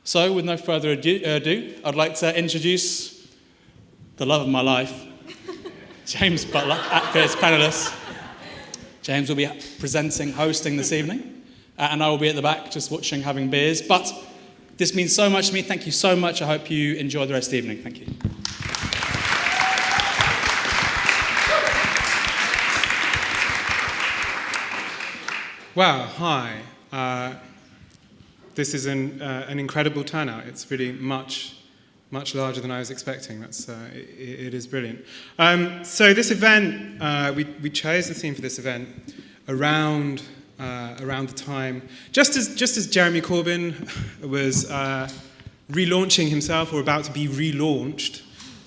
So, with no further ado, I'd like to introduce the love of my life, James Butler, at-peers panellist. James will be presenting, hosting this evening, and I will be at the back just watching, having beers. But this means so much to me. Thank you so much. I hope you enjoy the rest of the evening. Thank you. Wow, hi. This is an incredible turnout. It's really much larger than I was expecting. It is brilliant. So this event, we chose the theme for this event around the time, just as Jeremy Corbyn was relaunching himself, or about to be relaunched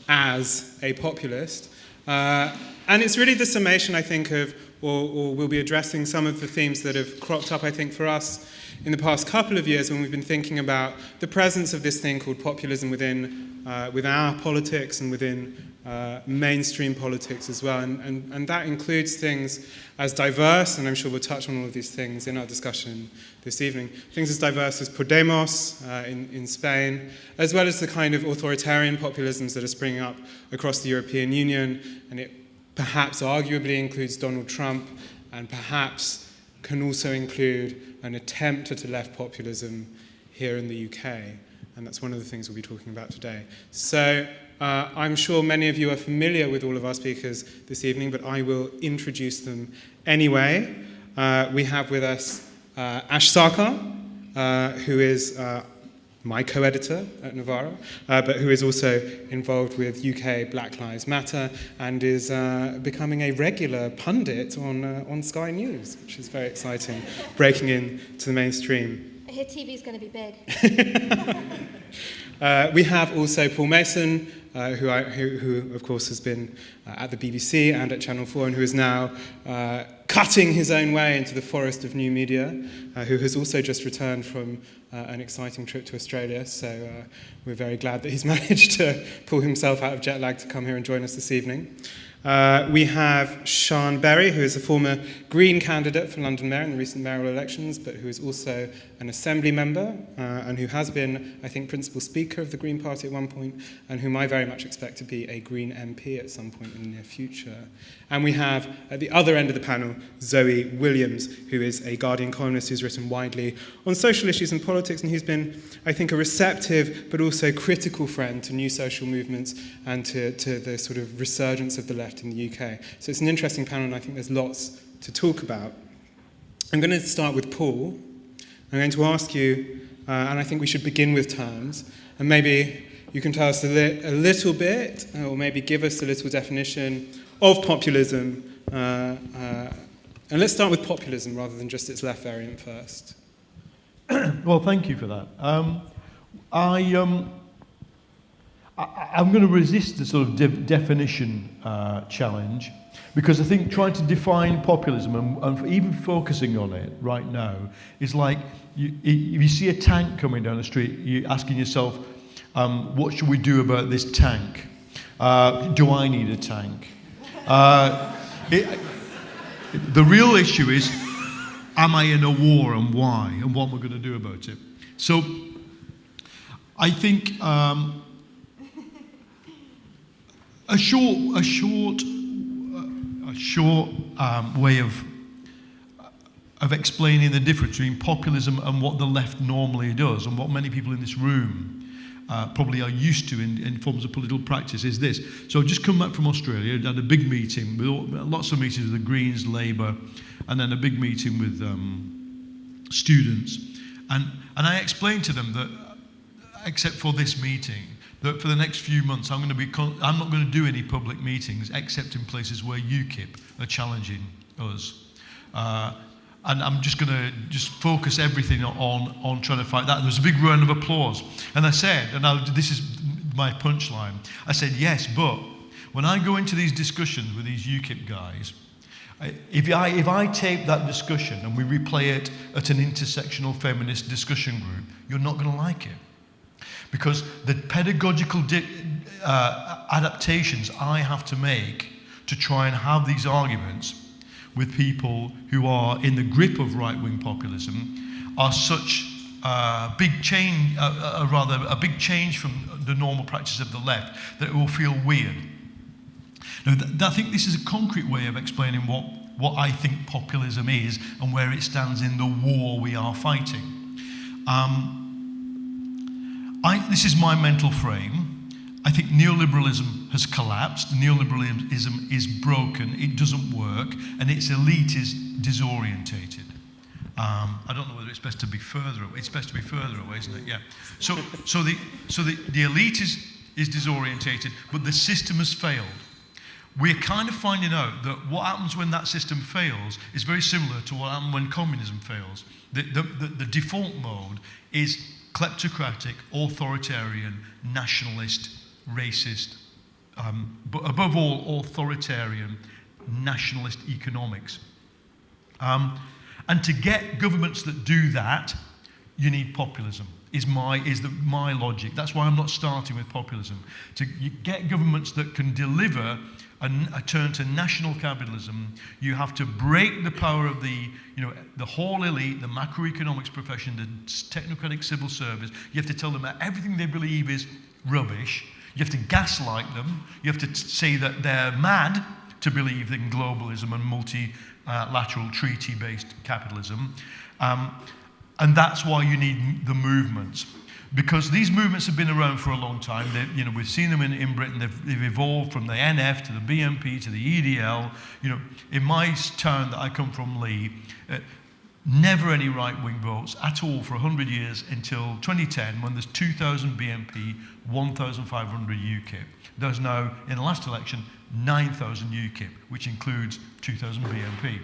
as a populist. And it's really the summation, I think, of, or we'll be addressing some of the themes that have cropped up, I think, for us in the past couple of years when we've been thinking about the presence of this thing called populism within our politics and within mainstream politics as well. And that includes things as diverse, and I'm sure we'll touch on all of these things in our discussion this evening, things as diverse as Podemos in Spain, as well as the kind of authoritarian populisms that are springing up across the European Union, and it perhaps arguably includes Donald Trump, and perhaps can also include an attempt at a left populism here in the UK. And that's one of the things we'll be talking about today. So I'm sure many of you are familiar with all of our speakers this evening, but I will introduce them anyway. We have with us Ash Sarkar, who is my co-editor at Novara, but who is also involved with UK Black Lives Matter and is becoming a regular pundit on Sky News, which is very exciting, breaking into the mainstream. I hear TV's going to be big. We have also Paul Mason, who of course has been at the BBC and at Channel 4, and who is now cutting his own way into the forest of new media, who has also just returned from an exciting trip to Australia. So we're very glad that he's managed to pull himself out of jet lag to come here and join us this evening. We have Sian Berry, who is a former Green candidate for London Mayor in the recent mayoral elections, but who is also an Assembly member, and who has been, I think, Principal Speaker of the Green Party at one point, and whom I very much expect to be a Green MP at some point in the near future. And we have, at the other end of the panel, Zoe Williams, who is a Guardian columnist who's written widely on social issues and politics, and who's been, I think, a receptive but also critical friend to new social movements and to the sort of resurgence of the left in the UK. So it's an interesting panel, and I think there's lots to talk about. I'm going to start with Paul. I'm going to ask you, and I think we should begin with terms, and maybe you can tell us a little bit, or maybe give us a little definition of populism. And let's start with populism rather than just its left variant first. Well, thank you for that. I'm going to resist the sort of definition challenge, because I think trying to define populism and even focusing on it right now is like if you see a tank coming down the street, you're asking yourself, what should we do about this tank? Do I need a tank? The real issue is, am I in a war, and why, and what we're going to do about it? So I think a short way of explaining the difference between populism and what the left normally does, and what many people in this room probably are used to in forms of political practice, is this. So I've just come back from Australia, had a big meeting, lots of meetings with the Greens, Labour, and then a big meeting with students. And I explained to them that, except for this meeting, that for the next few months I'm not going to do any public meetings except in places where UKIP are challenging us. And I'm just going to focus everything on trying to fight that. There was a big round of applause. And I said, this is my punchline, I said, yes, but when I go into these discussions with these UKIP guys, if I tape that discussion and we replay it at an intersectional feminist discussion group, you're not going to like it. Because the pedagogical adaptations I have to make to try and have these arguments with people who are in the grip of right-wing populism are such a big change from the normal practice of the left, that it will feel weird. Now, I think this is a concrete way of explaining what I think populism is and where it stands in the war we are fighting. This is my mental frame. I think neoliberalism has collapsed. Neoliberalism is broken. It doesn't work, and its elite is disorientated. I don't know whether it's best to be further away. It's best to be further away, isn't it? Yeah. So the elite is disorientated, but the system has failed. We're kind of finding out that what happens when that system fails is very similar to what happened when communism fails. The default mode is kleptocratic, authoritarian, nationalist, racist, but above all, authoritarian, nationalist economics. And to get governments that do that, you need populism, is my logic. That's why I'm not starting with populism. To get governments that can deliver a turn to national capitalism, you have to break the power of the whole elite, the macroeconomics profession, the technocratic civil service. You have to tell them that everything they believe is rubbish. You have to gaslight them. You have to say that they're mad to believe in globalism and multilateral treaty-based capitalism. And that's why you need the movements. Because these movements have been around for a long time. We've seen them in Britain. They've evolved from the NF to the BNP to the EDL. In my town that I come from, Lee, never any right-wing votes at all for 100 years until 2010, when there's 2,000 BNP, 1,500 UKIP. There's now, in the last election, 9,000 UKIP, which includes 2,000 BNP.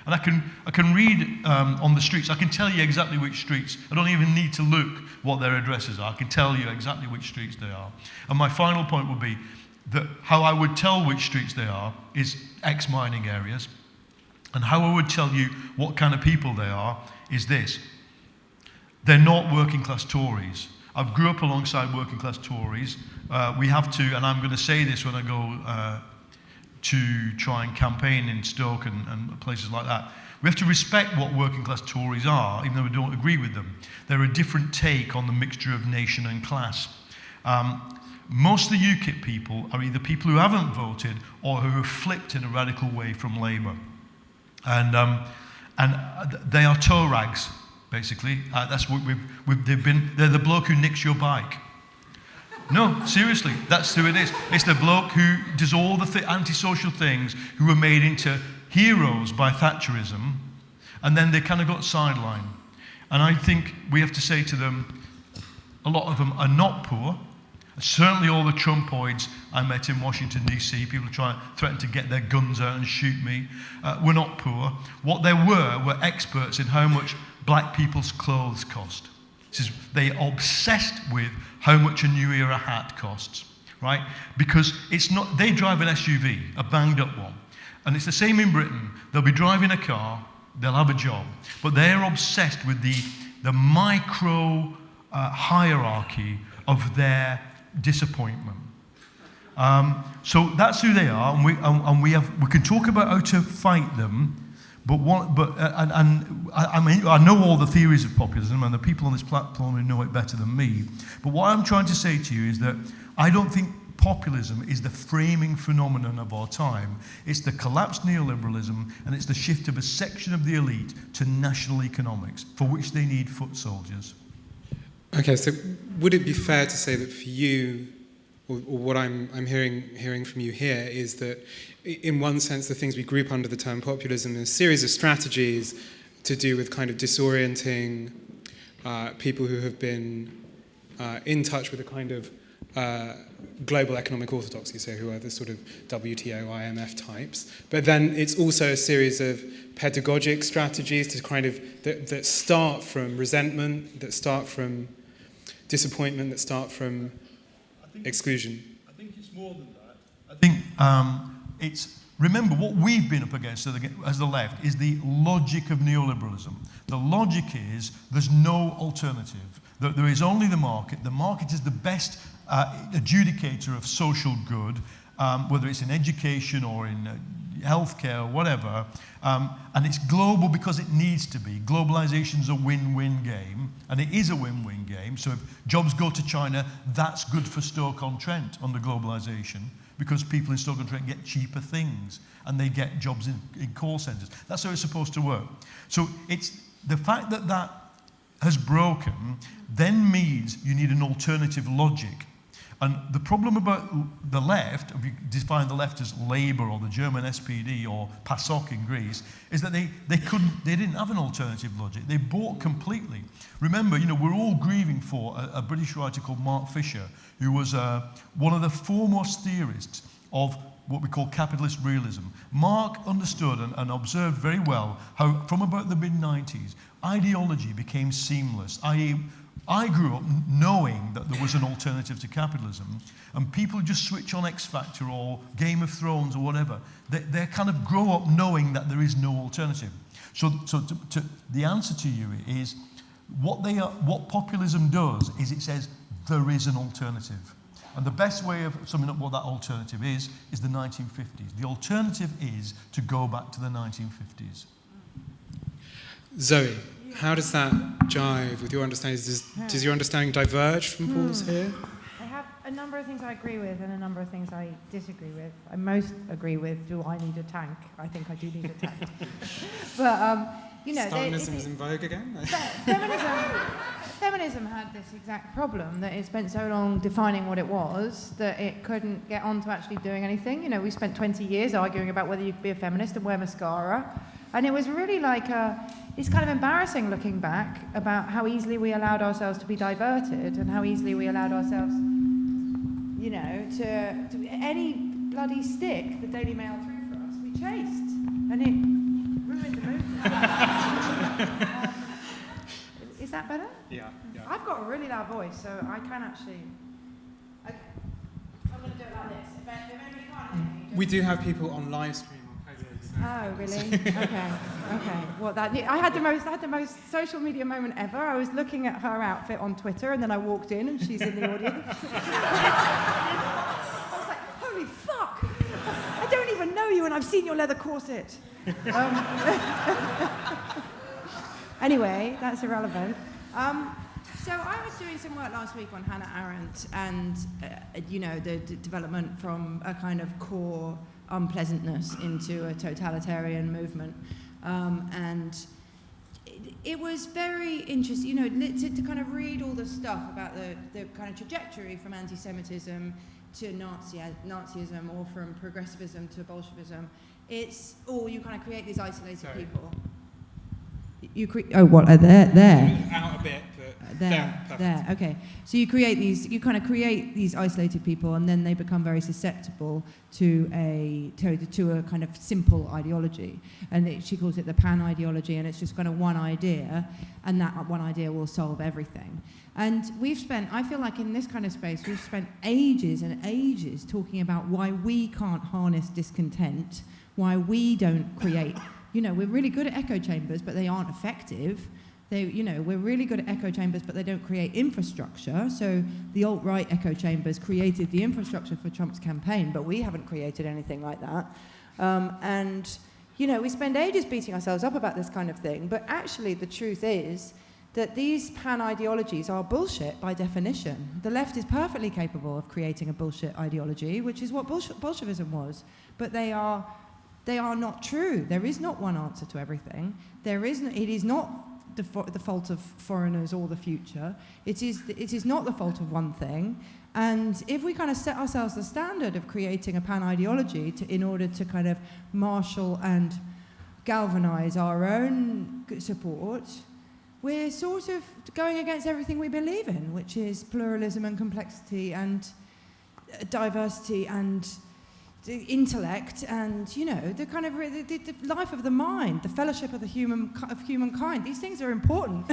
And I can read on the streets. I can tell you exactly which streets. I don't even need to look what their addresses are. I can tell you exactly which streets they are. And my final point would be that how I would tell which streets they are is ex-mining areas. And how I would tell you what kind of people they are is this. They're not working class Tories. I grew up alongside working class Tories. We have to, and I'm going to say this when I go to try and campaign in Stoke and places like that. We have to respect what working class Tories are, even though we don't agree with them. They're a different take on the mixture of nation and class. Most of the UKIP people are either people who haven't voted or who have flipped in a radical way from Labour. And they are toe rags, basically. That's what they're the bloke who nicks your bike. No, seriously, that's who it is. It's the bloke who does all the antisocial things, who were made into heroes by Thatcherism, and then they kind of got sidelined. And I think we have to say to them, a lot of them are not poor. Certainly all the Trumpoids I met in Washington, D.C., people who threatened to get their guns out and shoot me, were not poor. What they were experts in how much black people's clothes cost. They are obsessed with how much a New Era hat costs, right? Because it's not, they drive an SUV, a banged up one. And it's the same in Britain. They'll be driving a car, they'll have a job, but they're obsessed with the micro hierarchy of their disappointment. So that's who they are, and we can talk about how to fight them. I know all the theories of populism, and the people on this platform who know it better than me. But what I'm trying to say to you is that I don't think populism is the framing phenomenon of our time. It's the collapsed neoliberalism, and it's the shift of a section of the elite to national economics, for which they need foot soldiers. Okay, so would it be fair to say that for you, or what I'm hearing from you here, is that in one sense the things we group under the term populism is a series of strategies to do with kind of disorienting people who have been in touch with a kind of global economic orthodoxy, so who are the sort of WTO, IMF types. But then it's also a series of pedagogic strategies to kind of that start from resentment, that start from disappointment, that start from exclusion. I think it's more than that. I think it's, remember, what we've been up against as the left is the logic of neoliberalism. The logic is there's no alternative. There is only the market. The market is the best adjudicator of social good, whether it's in education or in healthcare or whatever, and it's global because it needs to be. Globalization's a win-win game, and it is a win-win game. So if jobs go to China, that's good for Stoke-on-Trent under globalization, because people in Stoke-on-Trent get cheaper things, and they get jobs in call centres. That's how it's supposed to work. So it's the fact that that has broken then means you need an alternative logic. And the problem about the left, if you define the left as Labour or the German SPD or PASOK in Greece, is that they didn't have an alternative logic. They bought completely. Remember, we're all grieving for a British writer called Mark Fisher, who was one of the foremost theorists of what we call capitalist realism. Mark understood and observed very well how, from about the mid-90s, ideology became seamless, i.e., I grew up knowing that there was an alternative to capitalism, and people just switch on X Factor or Game of Thrones or whatever. They kind of grow up knowing that there is no alternative. So the answer to you is, what populism does is it says there is an alternative. And the best way of summing up what that alternative is the 1950s. The alternative is to go back to the 1950s. Zoe, how does that jive with your understanding? Does your understanding diverge from Paul's here? I have a number of things I agree with and a number of things I disagree with. I most agree with, do I need a tank? I think I do need a tank. But, Stalinism is in vogue again? Feminism had this exact problem, that it spent so long defining what it was that it couldn't get on to actually doing anything. We spent 20 years arguing about whether you could be a feminist and wear mascara. And it was really it's kind of embarrassing looking back about how easily we allowed ourselves to be diverted and how easily we allowed ourselves, to any bloody stick the Daily Mail threw for us, we chased. And it ruined the movement. Is that better? Yeah. I've got a really loud voice, so I can actually... Okay. I'm going to do it like this. If anybody can't hear me, We do have people on live stream. Oh, really? Okay. Well, I had the most social media moment ever. I was looking at her outfit on Twitter, and then I walked in, and she's in the audience. I was like, holy fuck! I don't even know you, and I've seen your leather corset. Anyway, that's irrelevant. So I was doing some work last week on Hannah Arendt, and the development from a kind of core unpleasantness into a totalitarian movement, and it was very interesting, to kind of read all the stuff about the kind of trajectory from anti-Semitism to Nazism, or from progressivism to Bolshevism. You kind of create these isolated people. There. Out a bit, but there. Okay. So you kind of create these isolated people, and then they become very susceptible to a kind of simple ideology. And she calls it the pan ideology, and it's just kind of one idea, and that one idea will solve everything. And I feel like in this kind of space, we've spent ages and ages talking about why we can't harness discontent, why we don't create. We're really good at echo chambers, but they aren't effective. We're really good at echo chambers, but they don't create infrastructure. So the alt-right echo chambers created the infrastructure for Trump's campaign, but we haven't created anything like that. We spend ages beating ourselves up about this kind of thing, but actually the truth is that these pan-ideologies are bullshit by definition. The left is perfectly capable of creating a bullshit ideology, which is what Bolshevism was, but they are not true. There is not one answer to everything. It is not the fault of foreigners or the future. It is not the fault of one thing. And if we kind of set ourselves the standard of creating a pan-ideology in order to kind of marshal and galvanize our own support, we're sort of going against everything we believe in, which is pluralism and complexity and diversity and intellect and the kind of the life of the mind, the fellowship of humankind. These things are important,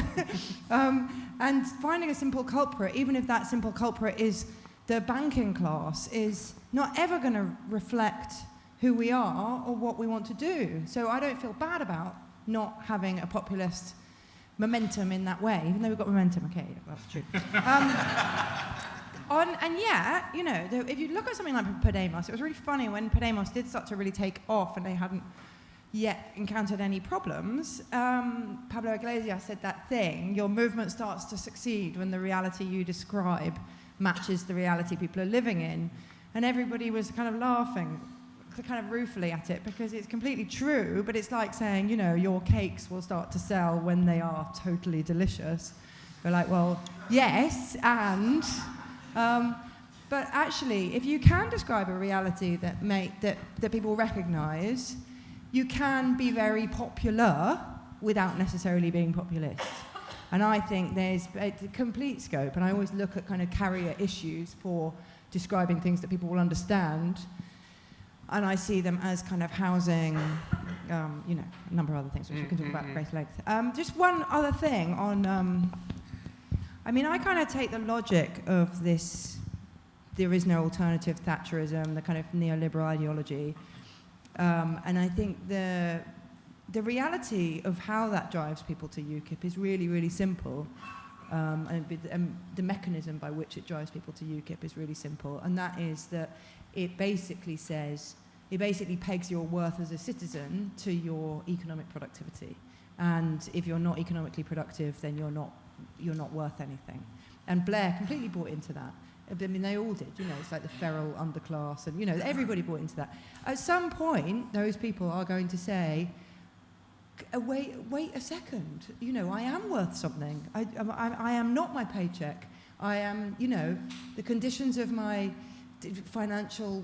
and finding a simple culprit, even if that simple culprit is the banking class, is not ever going to reflect who we are or what we want to do. So I don't feel bad about not having a populist momentum in that way, even though we've got momentum. Okay, that's true. And yet, you know, if you look at something like Podemos, it was really funny when Podemos did start to really take off and they hadn't yet encountered any problems. Pablo Iglesias said that thing, your movement starts to succeed when the reality you describe matches the reality people are living in. And everybody was kind of laughing, kind of ruefully at it, because it's completely true, but it's like saying, you know, your cakes will start to sell when they are totally delicious. We're like, well, yes, and... but actually, if you can describe a reality that people recognise, you can be very popular without necessarily being populist. And I think there's a complete scope, and I always look at kind of carrier issues for describing things that people will understand, and I see them as kind of housing, you know, a number of other things, which we can talk about at great length. Just one other thing on... I mean, I kind of take the logic of this, there is no alternative Thatcherism, the kind of neoliberal ideology, and I think the reality of how that drives people to UKIP is really, really simple, and the mechanism by which it drives people to UKIP is really simple, and that is that it basically pegs your worth as a citizen to your economic productivity, and if you're not economically productive, then you're not worth anything. And Blair completely bought into that. I mean, they all did, you know, it's like the feral underclass, and, you know, everybody bought into that. At some point, those people are going to say, wait a second, you know, I am worth something. I am not my paycheck. I am, you know, the conditions of my financial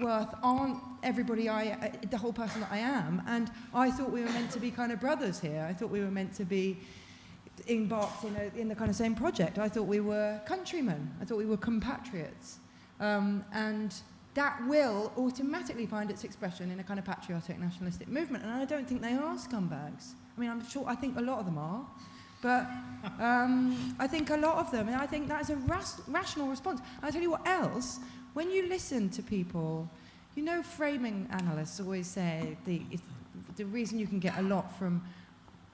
worth aren't the whole person that I am. And I thought we were meant to be kind of brothers here. I thought we were meant to be embarked in the kind of same project. I thought we were countrymen. I thought we were compatriots. And that will automatically find its expression in a kind of patriotic nationalistic movement. And I don't think they are scumbags. I mean, I think a lot of them are. But I think a lot of them, and I think that is a rational response. I'll tell you what else, when you listen to people, you know, framing analysts always say the reason you can get a lot from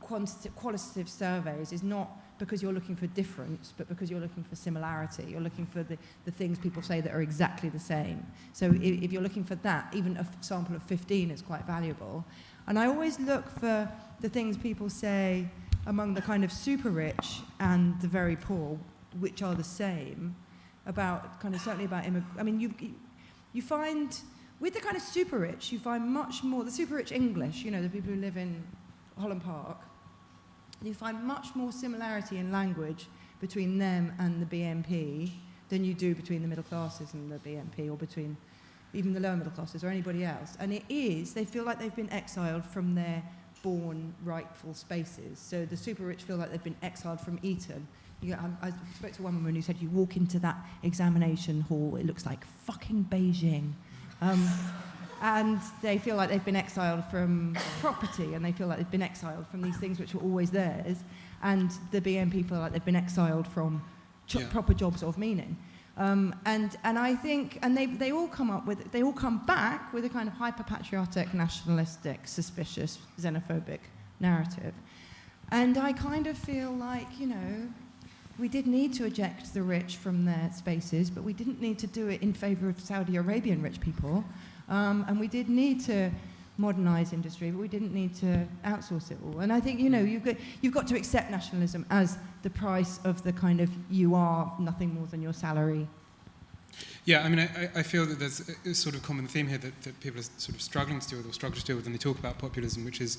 qualitative surveys is not because you're looking for difference, but because you're looking for similarity. You're looking for the things people say that are exactly the same. So if you're looking for that, even a sample of 15 is quite valuable. And I always look for the things people say among the kind of super rich and the very poor, which are the same, about kind of certainly about I mean, you find, with the kind of super rich, you find much more, the super rich English, you know, the people who live in Holland Park, you find much more similarity in language between them and the BNP than you do between the middle classes and the BNP, or between even the lower middle classes or anybody else. And it is, they feel like they've been exiled from their born rightful spaces. So the super rich feel like they've been exiled from Eton. I spoke to one woman who said, you walk into that examination hall, it looks like fucking Beijing. And they feel like they've been exiled from property, and they feel like they've been exiled from these things which were always theirs. And the BNP feel like they've been exiled from proper jobs of meaning. And I think, and they all come back with a kind of hyper-patriotic, nationalistic, suspicious, xenophobic narrative. And I kind of feel like, you know, we did need to eject the rich from their spaces, but we didn't need to do it in favour of Saudi Arabian rich people. And we did need to modernise industry, but we didn't need to outsource it all. And I think, you know, you've got to accept nationalism as the price of the kind of, you are nothing more than your salary. Yeah, I mean, I feel that there's a sort of common theme here that people are sort of struggling to deal with, or struggle to deal with when they talk about populism, which is,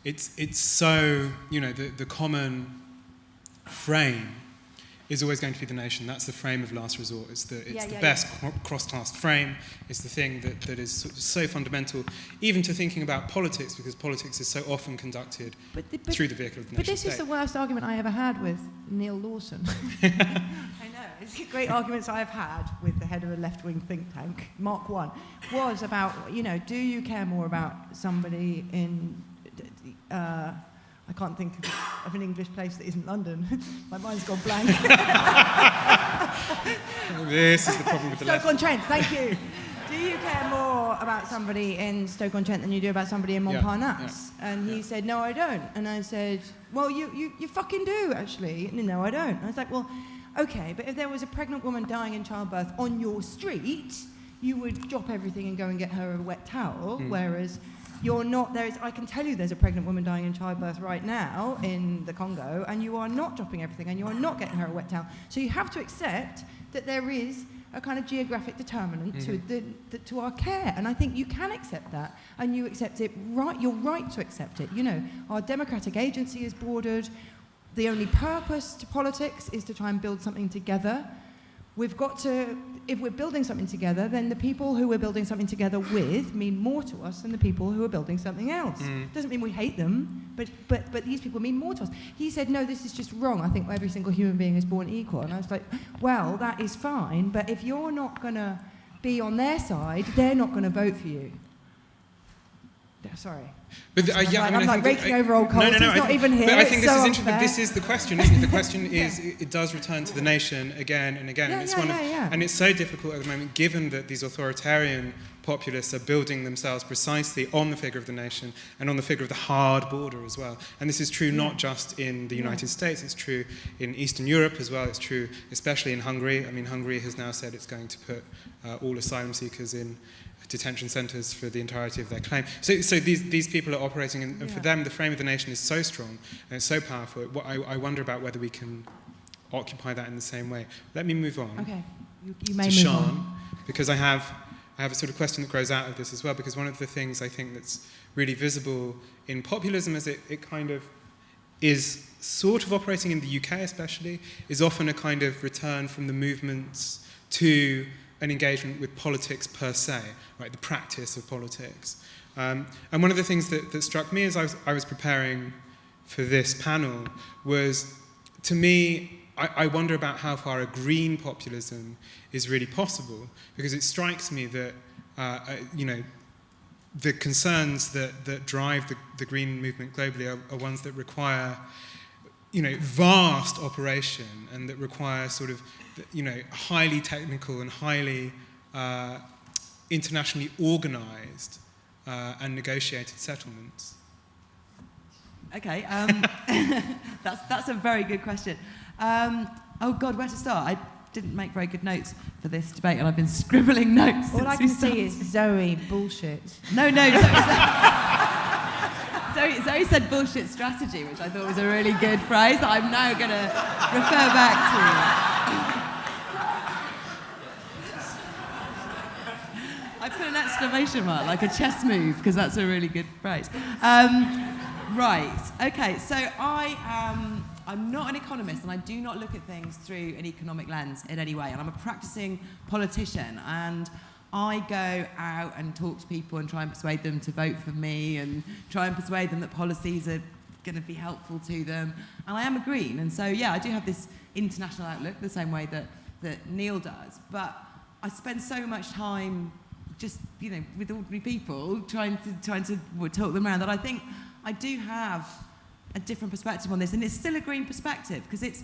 it's so, you know, the common frame is always going to be the nation. That's the frame of last resort. It's the best cross-class frame. It's the thing that is so fundamental, even to thinking about politics, because politics is so often conducted through the vehicle of the nation. But this is the worst argument I ever had with Neil Lawson. I know. It's great arguments I've had with the head of a left-wing think tank, Mark 1, was about, you know, do you care more about somebody in... I can't think of an English place that isn't London. My mind's gone blank. This is the problem with the left. Stoke-on-Trent, thank you. Do you care more about somebody in Stoke-on-Trent than you do about somebody in Montparnasse? Yeah. And he said, no, I don't. And I said, well, you fucking do, actually. No, I don't. And I was like, well, Okay, but if there was a pregnant woman dying in childbirth on your street, you would drop everything and go and get her a wet towel, whereas you're not, I can tell you there's a pregnant woman dying in childbirth right now in the Congo, and you are not dropping everything and you are not getting her a wet towel. So you have to accept that there is a kind of geographic determinant to our care, and I think you can accept that, and you accept it right. You're right to accept it. You know, our democratic agency is bordered. The only purpose to politics is to try and build something together. We've got to, if we're building something together, then the people who we're building something together with mean more to us than the people who are building something else. Doesn't mean we hate them, but these people mean more to us. He said, no, this is just wrong. I think every single human being is born equal. And I was like, well, that is fine, but if you're not going to be on their side, they're not going to vote for you. Sorry. But I'm like raking over old coals. No, He's not even here. But I think it's this so is interesting. unfair. This is the question, isn't it? The question is, it does return to the nation again and again. And it's so difficult at the moment, given that these authoritarian populists are building themselves precisely on the figure of the nation and on the figure of the hard border as well. And this is true not just in the United States, it's true in Eastern Europe as well, it's true especially in Hungary. I mean, Hungary has now said it's going to put all asylum seekers in detention centres for the entirety of their claim. So these people are operating, and for them the frame of the nation is so strong and it's so powerful. I wonder about whether we can occupy that in the same way. Let me move on. Okay, you may to move Sian, on. because I have a sort of question that grows out of this as well, because one of the things I think that's really visible in populism as it kind of is sort of operating in the UK especially, is often a kind of return from the movements to an engagement with politics per se, right, the practice of politics. And one of the things that struck me as I was preparing for this panel was, to me, I wonder about how far a green populism is really possible, because it strikes me that, the concerns that drive the green movement globally are ones that require, vast operation, and that require sort of, highly technical and highly internationally organised and negotiated settlements. Okay, that's a very good question. Oh God, where to start? I didn't make very good notes for this debate, and I've been scribbling notes. All I can see is Zoe bullshit. No, Zoe said bullshit strategy, which I thought was a really good phrase that I'm now going to refer back to. I put an exclamation mark, like a chess move, because that's a really good phrase. Right, okay, so I'm not an economist, and I do not look at things through an economic lens in any way, and I'm a practicing politician, and I go out and talk to people and try and persuade them to vote for me, and try and persuade them that policies are going to be helpful to them, and I am a green, and so yeah, I do have this international outlook the same way that Neil does, but I spend so much time just, with ordinary people, trying to talk them around, that I think I do have a different perspective on this, and it's still a green perspective, because it's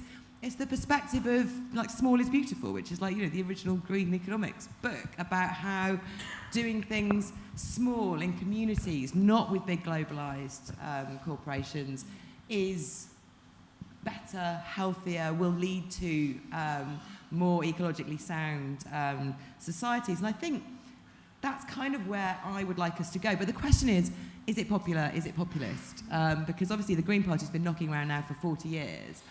the perspective of, like, small is beautiful, which is like, the original green economics book about how doing things small in communities, not with big globalized corporations, is better, healthier, will lead to more ecologically sound societies. And I think that's kind of where I would like us to go. But the question is it popular? Is it populist? Because obviously the Green Party's been knocking around now for 40 years,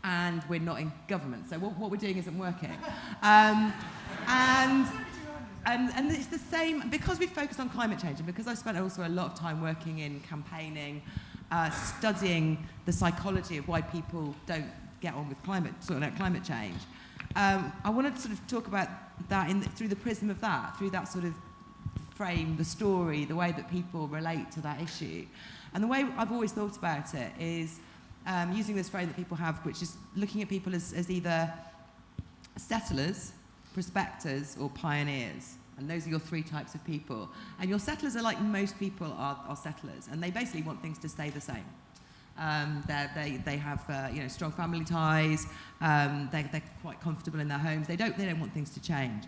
and we're not in government. So what we're doing isn't working. And it's the same, because we focus on climate change, and because I've spent also a lot of time working in campaigning, studying the psychology of why people don't get on with climate change. I wanted to sort of talk about that through the prism of that, through that sort of frame, the story, the way that people relate to that issue. And the way I've always thought about it is using this frame that people have, which is looking at people as either settlers, prospectors, or pioneers. And those are your three types of people. And your settlers are like most people are settlers, and they basically want things to stay the same. They have strong family ties. They're quite comfortable in their homes. They don't want things to change.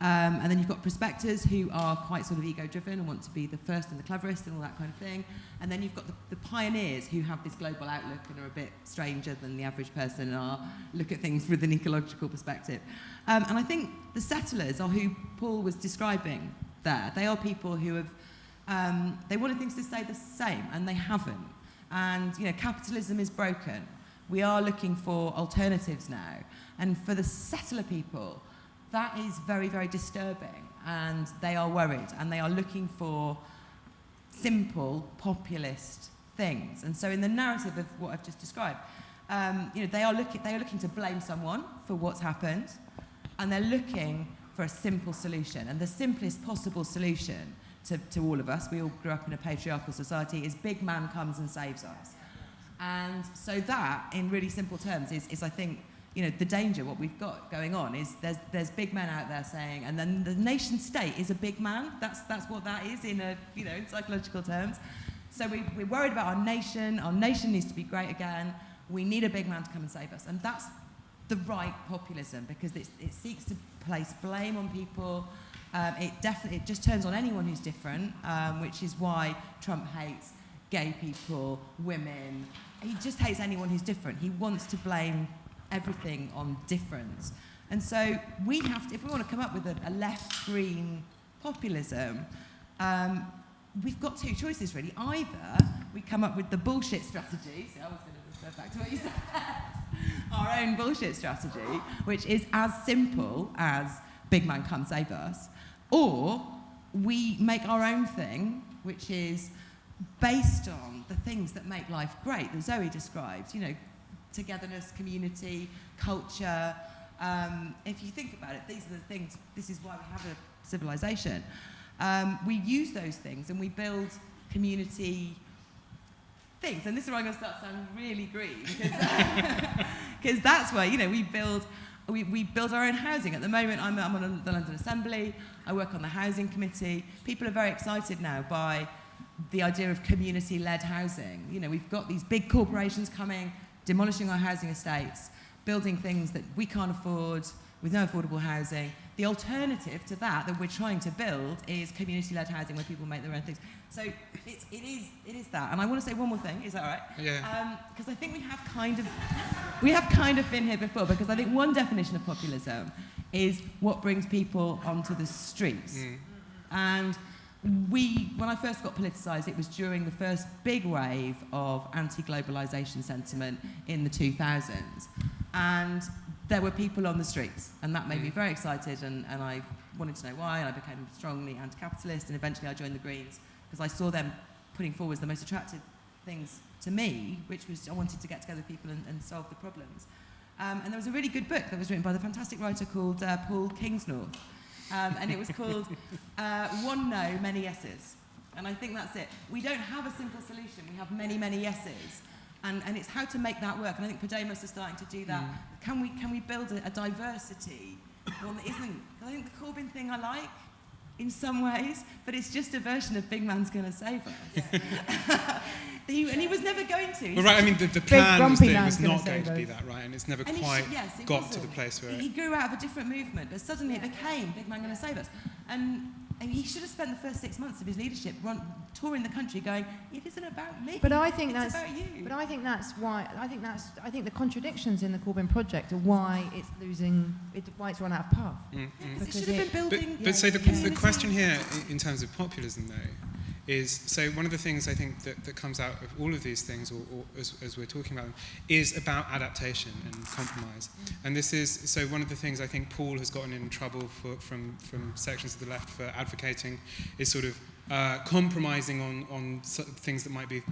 And then you've got prospectors who are quite sort of ego-driven and want to be the first and the cleverest and all that kind of thing. And then you've got the pioneers who have this global outlook and are a bit stranger than the average person and look at things with an ecological perspective. And I think the settlers are who Paul was describing there. They are people who have, they wanted things to stay the same, and they haven't. And, capitalism is broken. We are looking for alternatives now. And for the settler people, that is very, very disturbing, and they are worried, and they are looking for simple, populist things. And so in the narrative of what I've just described, they are looking to blame someone for what's happened, and they're looking for a simple solution. And the simplest possible solution to all of us, we all grew up in a patriarchal society, is big man comes and saves us. And so that, in really simple terms, is I think, the danger, what we've got going on is there's big men out there saying, and then the nation state is a big man. That's what that is in in psychological terms. So we're worried about our nation. Our nation needs to be great again. We need a big man to come and save us. And that's the right populism, because it seeks to place blame on people. It just turns on anyone who's different, which is why Trump hates gay people, women. He just hates anyone who's different. He wants to blame everything on difference. And so we have to, if we want to come up with a left-green populism, we've got two choices really. Either we come up with the bullshit strategy, so I was going to refer back to what you said, our own bullshit strategy, which is as simple as big man come save us, or we make our own thing, which is based on the things that make life great, that Zoe described, togetherness, community, culture. If you think about it, these are the things, this is why we have a civilization. We use those things and we build community things. And this is where I'm going to start sounding really green, because that's where, we build our own housing. At the moment, I'm on the London Assembly, I work on the housing committee. People are very excited now by the idea of community-led housing. We've got these big corporations coming, demolishing our housing estates, building things that we can't afford with no affordable housing. The alternative to that we're trying to build is community-led housing where people make their own things. So it is that. And I want to say one more thing. Is that all right? Yeah. Because I think we have kind of been here before. Because I think one definition of populism is what brings people onto the streets. And when I first got politicised, it was during the first big wave of anti-globalisation sentiment in the 2000s. And there were people on the streets, and that made me very excited, and I wanted to know why, and I became strongly anti-capitalist, and eventually I joined the Greens, because I saw them putting forward the most attractive things to me, which was I wanted to get together with people and solve the problems. And there was a really good book that was written by the fantastic writer called Paul Kingsnorth, and it was called One No, Many Yeses. And I think that's it. We don't have a simple solution. We have many, many yeses. And it's how to make that work. And I think Podemos is starting to do that. Can we build a diversity, one that isn't... I think the Corbyn thing I like, in some ways, but it's just a version of big man's going to save us. And he was never going to. Well, right, I mean, the plan was that it was not going to be that, right? And it's never quite got to the place where... He grew out of a different movement, but suddenly it became big man going to save us. And he should have spent the first 6 months of his leadership touring the country going, it isn't about me, but I think it's about you. But I think that's why, I think the contradictions in the Corbyn project are why it's why it's run out of path. Because it should have been building... But so the question here, in terms of populism, though, is, so one of the things I think that comes out of all of these things, or as we're talking about them, is about adaptation and compromise. And this is, so one of the things I think Paul has gotten in trouble from sections of the left for advocating is sort of compromising on things that might be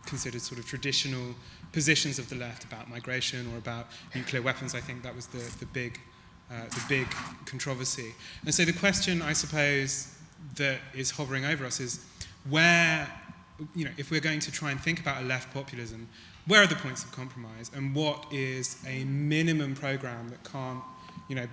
considered sort of traditional positions of the left about migration or about nuclear weapons. I think that was the big controversy. And so the question, I suppose, that is hovering over us is, where, if we're going to try and think about a left populism, where are the points of compromise, and what is a minimum programme that can't,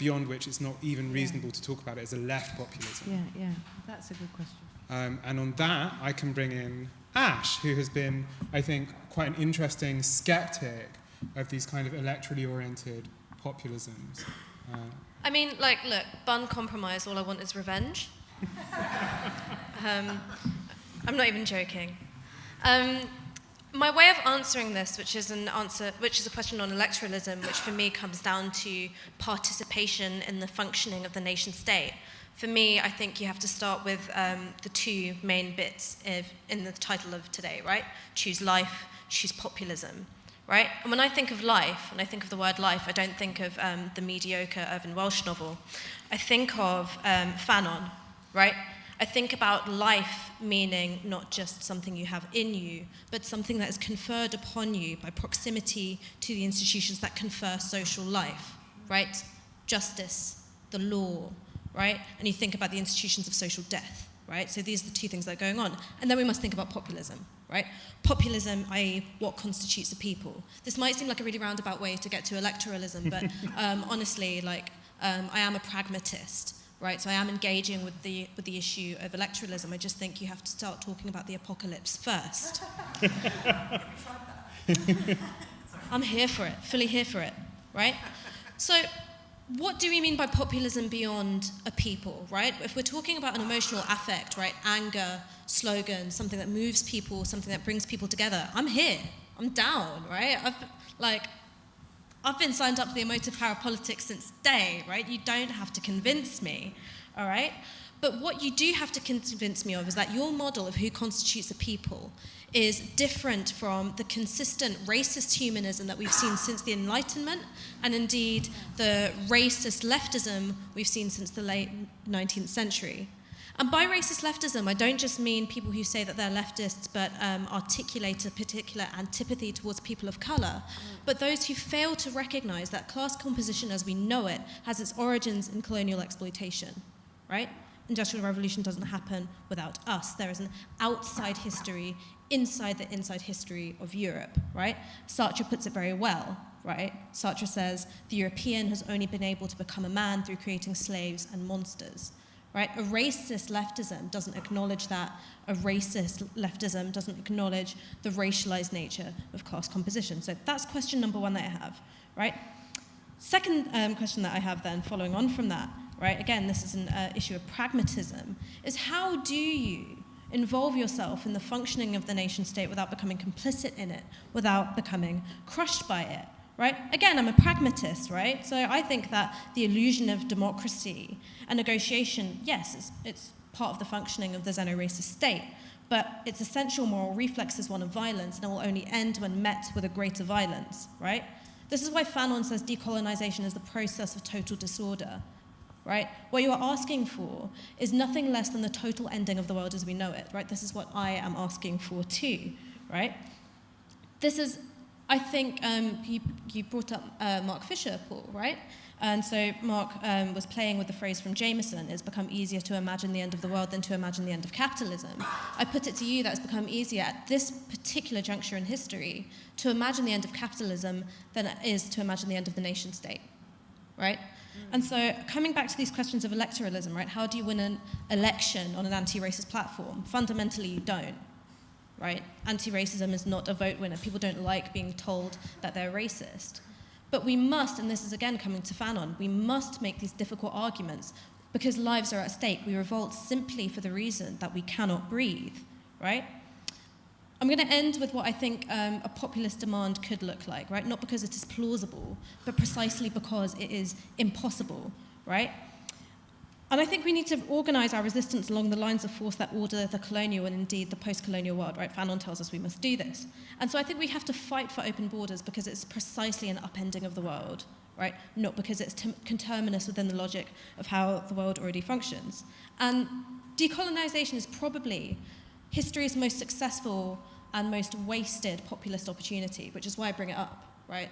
beyond which it's not even reasonable to talk about it as a left populism? Yeah, that's a good question. And on that, I can bring in Ash, who has been, I think, quite an interesting skeptic of these kind of electorally oriented populisms. I mean, like, look, bun compromise, all I want is revenge. I'm not even joking. My way of answering this, which is a question on electoralism, which for me comes down to participation in the functioning of the nation state. For me, I think you have to start with the two main bits in the title of today, right? Choose life, choose populism, right? And when I think of life, when I think of the word life, I don't think of the mediocre Irvine Welsh novel. I think of Fanon, right? I think about life meaning not just something you have in you, but something that is conferred upon you by proximity to the institutions that confer social life, right? Justice, the law, right? And you think about the institutions of social death, right? So these are the two things that are going on. And then we must think about populism, right? Populism, i.e. what constitutes a people. This might seem like a really roundabout way to get to electoralism, but honestly, I am a pragmatist. Right, so I am engaging with the issue of electoralism. I just think you have to start talking about the apocalypse first. I'm here for it, fully here for it, right? So what do we mean by populism beyond a people, right? If we're talking about an emotional affect, right, anger, slogan, something that moves people, something that brings people together, I'm here, I'm down, right? I've been signed up to the emotive power of politics since day, right? You don't have to convince me, all right? But what you do have to convince me of is that your model of who constitutes a people is different from the consistent racist humanism that we've seen since the Enlightenment, and indeed the racist leftism we've seen since the late 19th century. And by racist leftism, I don't just mean people who say that they're leftists but articulate a particular antipathy towards people of colour, but those who fail to recognise that class composition as we know it has its origins in colonial exploitation, right? Industrial revolution doesn't happen without us. There is an outside history inside the inside history of Europe, right? Sartre puts it very well, right? Sartre says, the European has only been able to become a man through creating slaves and monsters. Right? A racist leftism doesn't acknowledge that. A racist leftism doesn't acknowledge the racialized nature of class composition. So that's question number one that I have, right? Second question that I have then, following on from that, right? Again, this is an issue of pragmatism, is how do you involve yourself in the functioning of the nation state without becoming complicit in it, without becoming crushed by it? Right? Again, I'm a pragmatist, right? So I think that the illusion of democracy and negotiation, yes, it's part of the functioning of the xeno-racist state, but its essential moral reflex is one of violence, and it will only end when met with a greater violence, right? This is why Fanon says decolonization is the process of total disorder, right? What you are asking for is nothing less than the total ending of the world as we know it, right? This is what I am asking for too, right? This is, I think you brought up Mark Fisher, Paul, right? And so Mark was playing with the phrase from Jameson, it's become easier to imagine the end of the world than to imagine the end of capitalism. I put it to you that it's become easier at this particular juncture in history to imagine the end of capitalism than it is to imagine the end of the nation state, right? And so coming back to these questions of electoralism, right? How do you win an election on an anti-racist platform? Fundamentally, you don't. Right? Anti-racism is not a vote winner. People don't like being told that they're racist. But we must, and this is again coming to Fanon, we must make these difficult arguments because lives are at stake. We revolt simply for the reason that we cannot breathe, right? I'm going to end with what I think a populist demand could look like, right? Not because it is plausible, but precisely because it is impossible, right? And I think we need to organise our resistance along the lines of force that order the colonial and indeed the post-colonial world, right? Fanon tells us we must do this. And so I think we have to fight for open borders because it's precisely an upending of the world, right? Not because it's conterminous within the logic of how the world already functions. And decolonisation is probably history's most successful and most wasted populist opportunity, which is why I bring it up, right?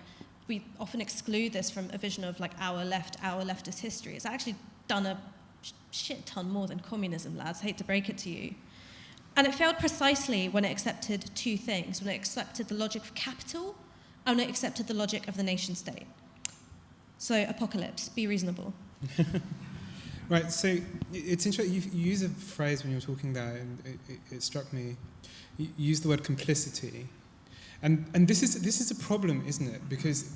We often exclude this from a vision of like our leftist history. It's actually done a shit ton more than communism, lads. I hate to break it to you. And it failed precisely when it accepted two things, when it accepted the logic of capital and when it accepted the logic of the nation state. So apocalypse, be reasonable. Right, so it's interesting, you use a phrase when you were talking there, and it struck me. You used the word complicity. And this is a problem, isn't it? Because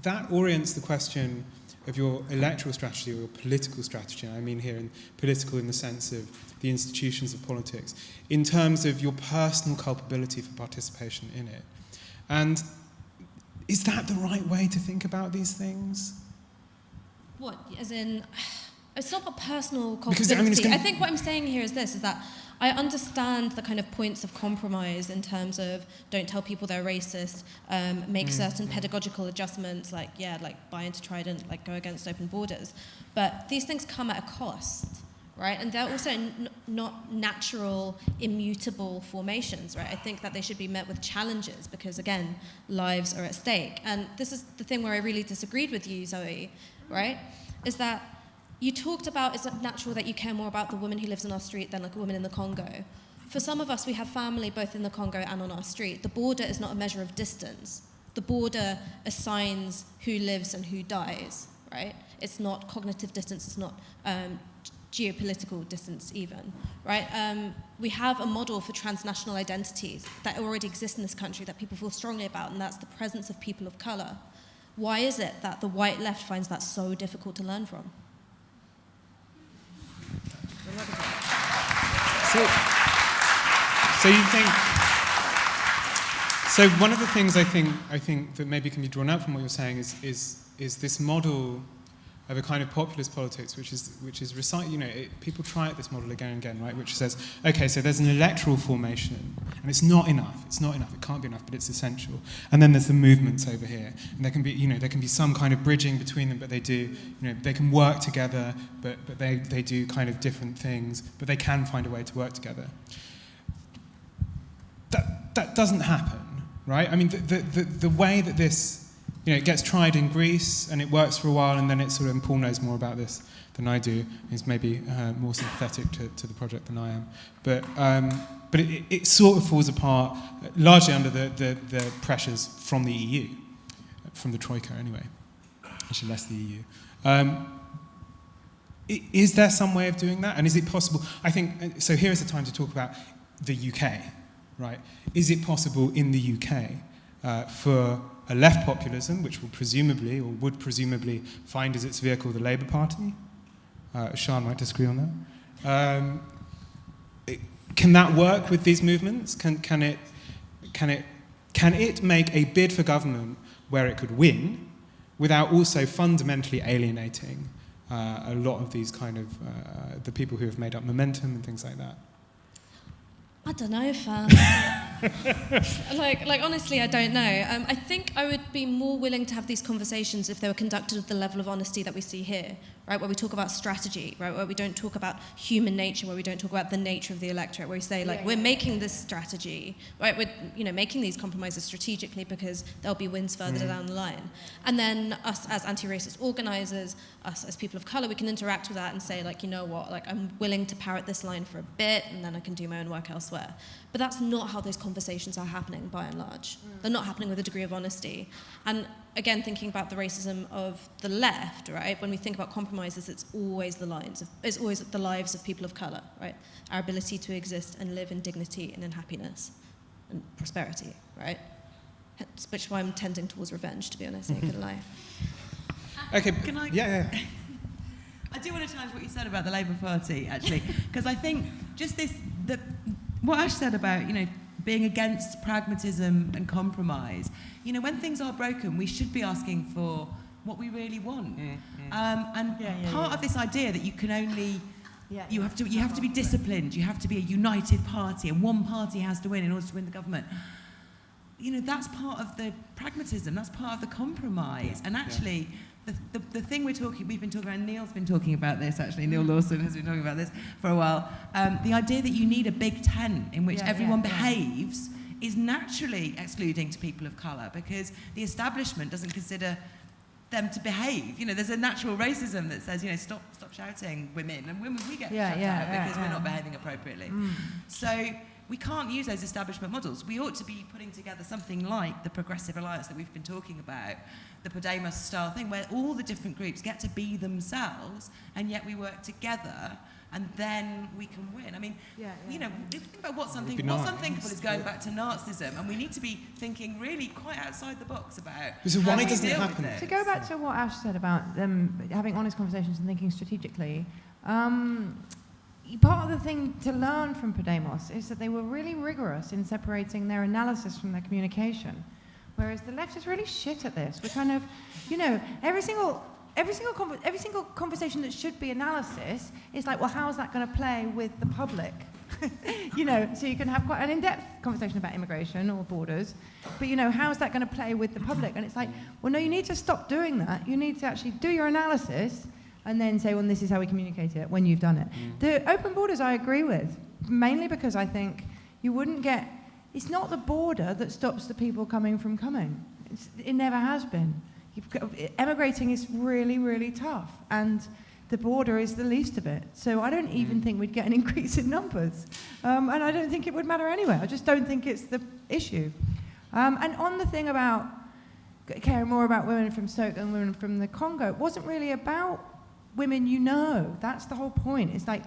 that orients the question of your electoral strategy or your political strategy, and I mean here in political in the sense of the institutions of politics, in terms of your personal culpability for participation in it. And is that the right way to think about these things? What, as in, it's not about personal Because, culpability. I think what I'm saying here is this, is that I understand the kind of points of compromise in terms of don't tell people they're racist, make certain pedagogical adjustments, like buy into Trident, like go against open borders. But these things come at a cost, right? And they're also not natural, immutable formations, right? I think that they should be met with challenges because, again, lives are at stake. And this is the thing where I really disagreed with you, Zoe, right? Is that you talked about, is it natural that you care more about the woman who lives on our street than like a woman in the Congo? For some of us, we have family both in the Congo and on our street. The border is not a measure of distance. The border assigns who lives and who dies, right? It's not cognitive distance, it's not geopolitical distance even, right? We have a model for transnational identities that already exist in this country that people feel strongly about, and that's the presence of people of colour. Why is it that the white left finds that so difficult to learn from? So you think? So one of the things I think that maybe can be drawn out from what you're saying is this model of a kind of populist politics, which is recite. People try out this model again and again, right? Which says, okay, so there's an electoral formation, and it's not enough. It's not enough. It can't be enough, but it's essential. And then there's the movements over here, and there can be some kind of bridging between them, but they do, they can work together, but they do kind of different things, but they can find a way to work together. That doesn't happen, right? I mean, the way that this. It gets tried in Greece and it works for a while, and then it sort of, and Paul knows more about this than I do, he's maybe more sympathetic to the project than I am. But it sort of falls apart, largely under the pressures from the EU, from the Troika anyway, actually less the EU. Is there some way of doing that? And is it possible? I think, so here is the time to talk about the UK, right? Is it possible in the UK for a left populism, which would presumably find as its vehicle the Labour Party? Sian might disagree on that. Can that work with these movements? Can it make a bid for government where it could win without also fundamentally alienating a lot of these kind of the people who have made up momentum and things like that? I don't know, fam. like honestly, I don't know. I think I would be more willing to have these conversations if they were conducted with the level of honesty that we see here, right? Where we talk about strategy, right? Where we don't talk about human nature, where we don't talk about the nature of the electorate, where we say, we're making this strategy, right? We're, making these compromises strategically because there'll be wins further down the line. And then us as anti-racist organisers, us as people of colour, we can interact with that and say, you know what, I'm willing to parrot this line for a bit, and then I can do my own work elsewhere. But that's not how those conversations are happening, by and large. They're not happening with a degree of honesty. And again, thinking about the racism of the left, right? When we think about compromises, it's always the lives of people of colour, right? Our ability to exist and live in dignity and in happiness and prosperity, right? Which is why I'm tending towards revenge, to be honest. I'm not gonna lie. Okay. Can I? Yeah. I do want to challenge what you said about the Labour Party, actually, because I think just what Ash said about, being against pragmatism and compromise. When things are broken, we should be asking for what we really want. Part of this idea that you can only, you have to be disciplined, you have to be a united party, and one party has to win in order to win the government. That's part of the pragmatism, that's part of the compromise. And actually, the thing we've been talking about, Neil's been talking about this actually, Neil Lawson has been talking about this for a while, the idea that you need a big tent in which everyone behaves is naturally excluding to people of colour, because the establishment doesn't consider them to behave. There's a natural racism that says, stop shouting, women, and women, we get shut out because we're not behaving appropriately. So we can't use those establishment models. We ought to be putting together something like the Progressive Alliance that we've been talking about, the Podemos style thing, where all the different groups get to be themselves, and yet we work together, and then we can win. I mean, you know, if you think about what's unthinkable is going back to Nazism, and we need to be thinking really quite outside the box about So how why we doesn't it deal with happen? this. To go back to what Ash said about them having honest conversations and thinking strategically, part of the thing to learn from Podemos is that they were really rigorous in separating their analysis from their communication, whereas the left is really shit at this. We're kind of, you know, every single conversation that should be analysis is like, well, how is that going to play with the public? You know, so you can have quite an in-depth conversation about immigration or borders, but, you know, how is that going to play with the public? And it's like, well, no, you need to stop doing that. You need to actually do your analysis and then say, well, this is how we communicate it when you've done it. The open borders I agree with, mainly because I think you wouldn't get, it's not the border that stops the people coming from coming. It never has been. Emigrating is really, really tough, and the border is the least of it. So I don't even think we'd get an increase in numbers. And I don't think it would matter anyway. I just don't think it's the issue. And on the thing about caring more about women from Stoke than women from the Congo, it wasn't really about women you know. That's the whole point. It's like,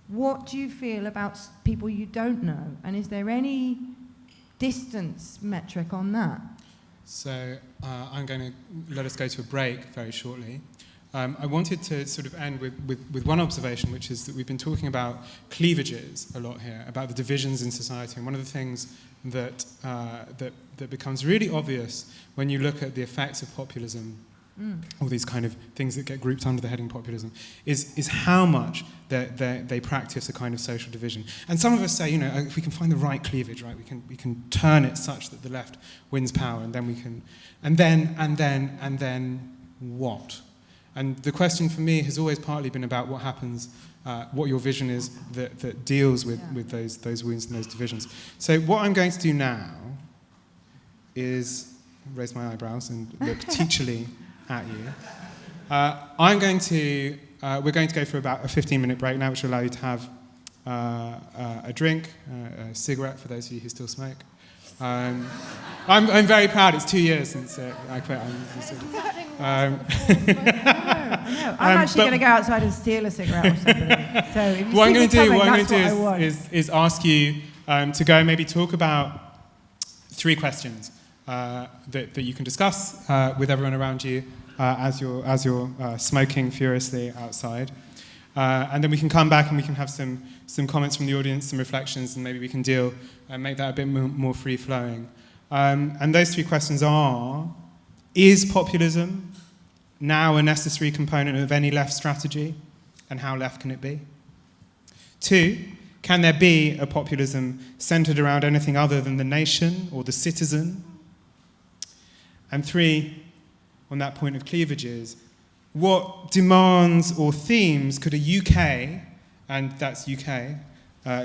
what do you feel about people you don't know? And is there any distance metric on that? So I'm going to let us go to a break very shortly. I wanted to sort of end with one observation, which is that we've been talking about cleavages a lot here, about the divisions in society. And one of the things that becomes really obvious when you look at the effects of populism, all these kind of things that get grouped under the heading populism, is how much they practice a kind of social division. And some of us say, you know, if we can find the right cleavage, right, we can turn it such that the left wins power, and then we can, and then what? And the question for me has always partly been about what happens, what your vision is that deals with those wounds and those divisions. So what I'm going to do now is raise my eyebrows and look teacherly at you. We're going to go for about a 15-minute break now, which will allow you to have a drink, a cigarette for those of you who still smoke. I'm very proud. It's 2 years since I quit. I'm actually going to go outside and steal a cigarette or something. So if you what I'm going to do is ask you to go and maybe talk about 3 questions that you can discuss with everyone around you as you're smoking furiously outside. And then we can come back and we can have some comments from the audience, some reflections, and maybe we can deal and make that a bit more free-flowing. And those 3 questions are, is populism now a necessary component of any left strategy, and how left can it be? 2, can there be a populism centred around anything other than the nation or the citizen? And 3, on that point of cleavages, what demands or themes could a UK, and that's UK,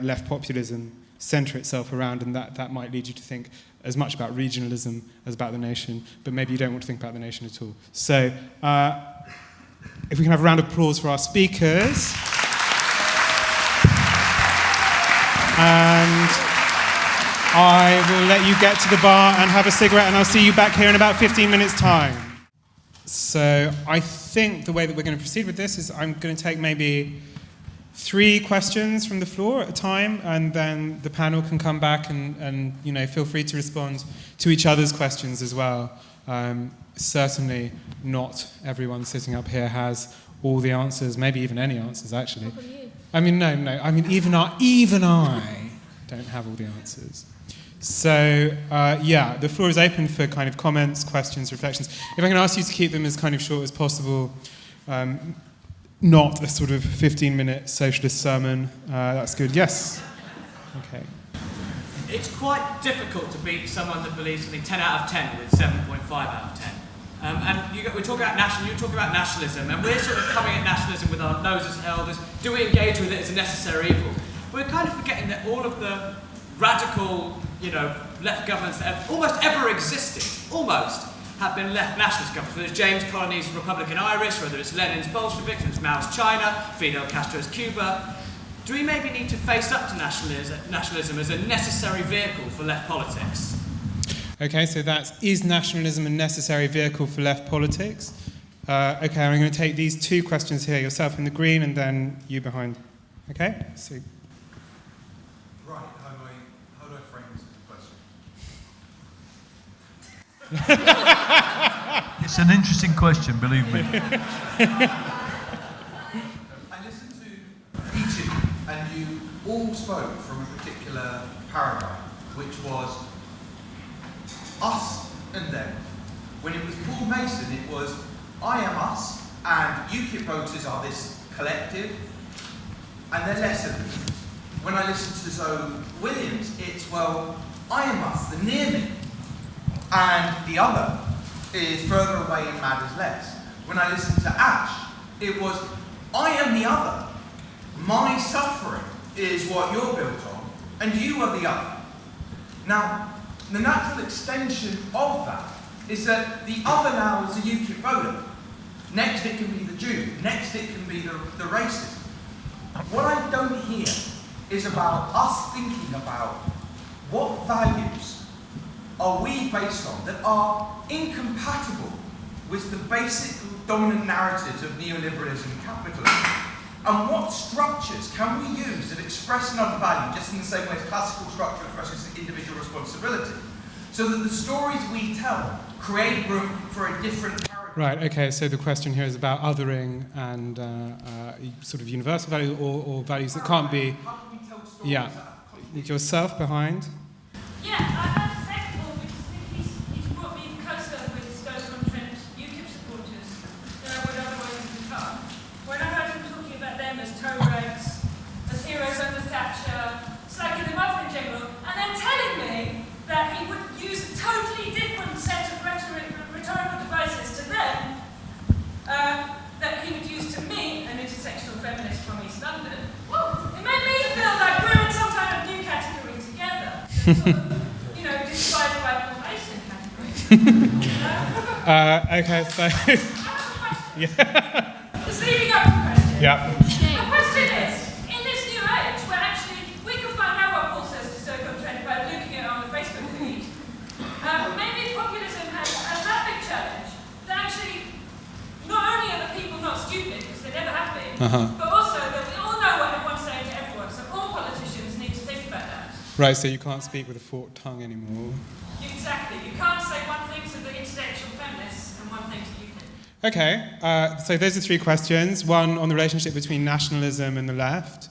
left populism centre itself around? And that might lead you to think as much about regionalism as about the nation, but maybe you don't want to think about the nation at all. So if we can have a round of applause for our speakers. And I will let you get to the bar and have a cigarette, and I'll see you back here in about 15 minutes' time. So I think the way that we're going to proceed with this is I'm going to take maybe 3 questions from the floor at a time, and then the panel can come back and you know, feel free to respond to each other's questions as well. Certainly not everyone sitting up here has all the answers, maybe even any answers, actually. I mean, no. I mean, even I don't have all the answers. So, the floor is open for kind of comments, questions, reflections. If I can ask you to keep them as kind of short as possible, not a sort of 15-minute socialist sermon, that's good. Yes? Okay. It's quite difficult to beat someone that believes something 10 out of 10 with 7.5 out of 10. We talk about you talk about nationalism, and we're sort of coming at nationalism with our noses held. Do we engage with it as a necessary evil? We're kind of forgetting that all of the radical, left governments that have almost ever existed, have been left nationalist governments. Whether it's James Colony's Republican Irish, whether it's Lenin's Bolsheviks, whether it's Mao's China, Fidel Castro's Cuba. do we maybe need to face up to nationalism as a necessary vehicle for left politics? Okay, so is nationalism a necessary vehicle for left politics? Okay, I'm going to take these two questions here, yourself in the green and then you behind. Okay? So. Right, how do I frame this question? It's an interesting question, believe me. I listened to each of you, and you all spoke from a particular paradigm, which was us and them. When it was Paul Mason, it was I am us, and UKIP voters are this collective, and they're lesser than me. When I listen to Zoe Williams, it's, well, I am us, the near me, and the other is further away and matters less. When I listen to Ash, it was, I am the other. My suffering is what you're built on, and you are the other. Now, the natural extension of that is that the other now is a UKIP voter. Next it can be the Jew. Next it can be the racist. What I don't hear is about us thinking about what values are we based on that are incompatible with the basic dominant narratives of neoliberalism and capitalism. And what structures can we use that express another value, just in the same way as classical structure expresses individual responsibility, so that the stories we tell create room for a different paradigm? Right, okay, so the question here is about othering and sort of universal values or values that can't be... How can we tell stories Yeah. that are contradictory? Yourself behind. Yeah, that's effective because I think he's brought me closer with Stoke-on-Trent UKIP supporters than I would otherwise have become. When I heard him talking about them as toe rags, as heroes under Thatcher, slagging them off in general, and then telling me that he would use a totally different set of rhetorical devices to them that he would use to me, an intersectional feminist from East London. Well, it made me feel like we're in some kind of new category together. Sort of, you know, despised by Paul Mason category. Okay, so... Yeah. Just leading up to the question. Yeah. The question is, in this new age, where actually we can find out what Paul says to Stoke-on-Trent by looking at it on the Facebook feed, maybe populism has that big challenge that actually not only are the people not stupid, because they never have been, but also that we all know what everyone's saying to everyone, so all politicians need to think about that. Right, so you can't speak with a forked tongue anymore. Exactly. You can't say one thing to the intersectional feminists and one thing to you. Okay, so those are three questions. One on the relationship between nationalism and the left,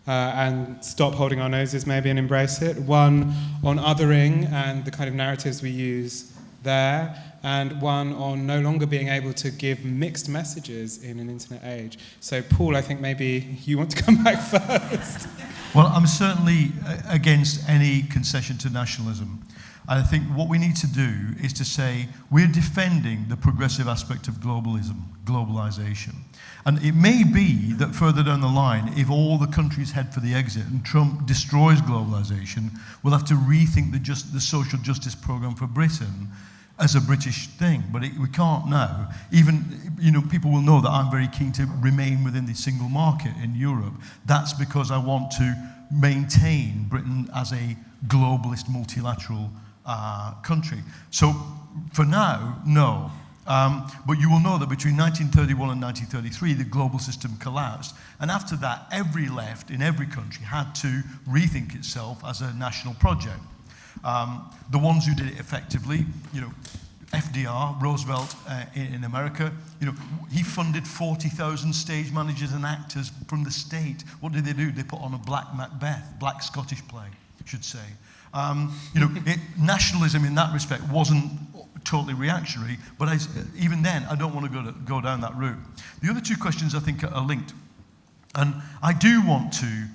and stop holding our noses maybe and embrace it. One on othering and the kind of narratives we use there. And one on no longer being able to give mixed messages in an internet age. So Paul, I think maybe you want to come back first. Well, I'm certainly against any concession to nationalism. I think what we need to do is to say we're defending the progressive aspect of globalization. And it may be that further down the line, if all the countries head for the exit and Trump destroys globalization, we'll have to rethink the social justice program for Britain as a British thing. But we can't now. Even, people will know that I'm very keen to remain within the single market in Europe. That's because I want to maintain Britain as a globalist, multilateral country. So for now, no. But you will know that between 1931 and 1933, the global system collapsed. And after that, every left in every country had to rethink itself as a national project. The ones who did it effectively, FDR, Roosevelt in America, he funded 40,000 stage managers and actors from the state. What did they do? They put on a Black Macbeth, Black Scottish play, I should say. Nationalism in that respect wasn't totally reactionary, but even then, I don't want to go down that route. The other two questions I think are linked. And I do want to,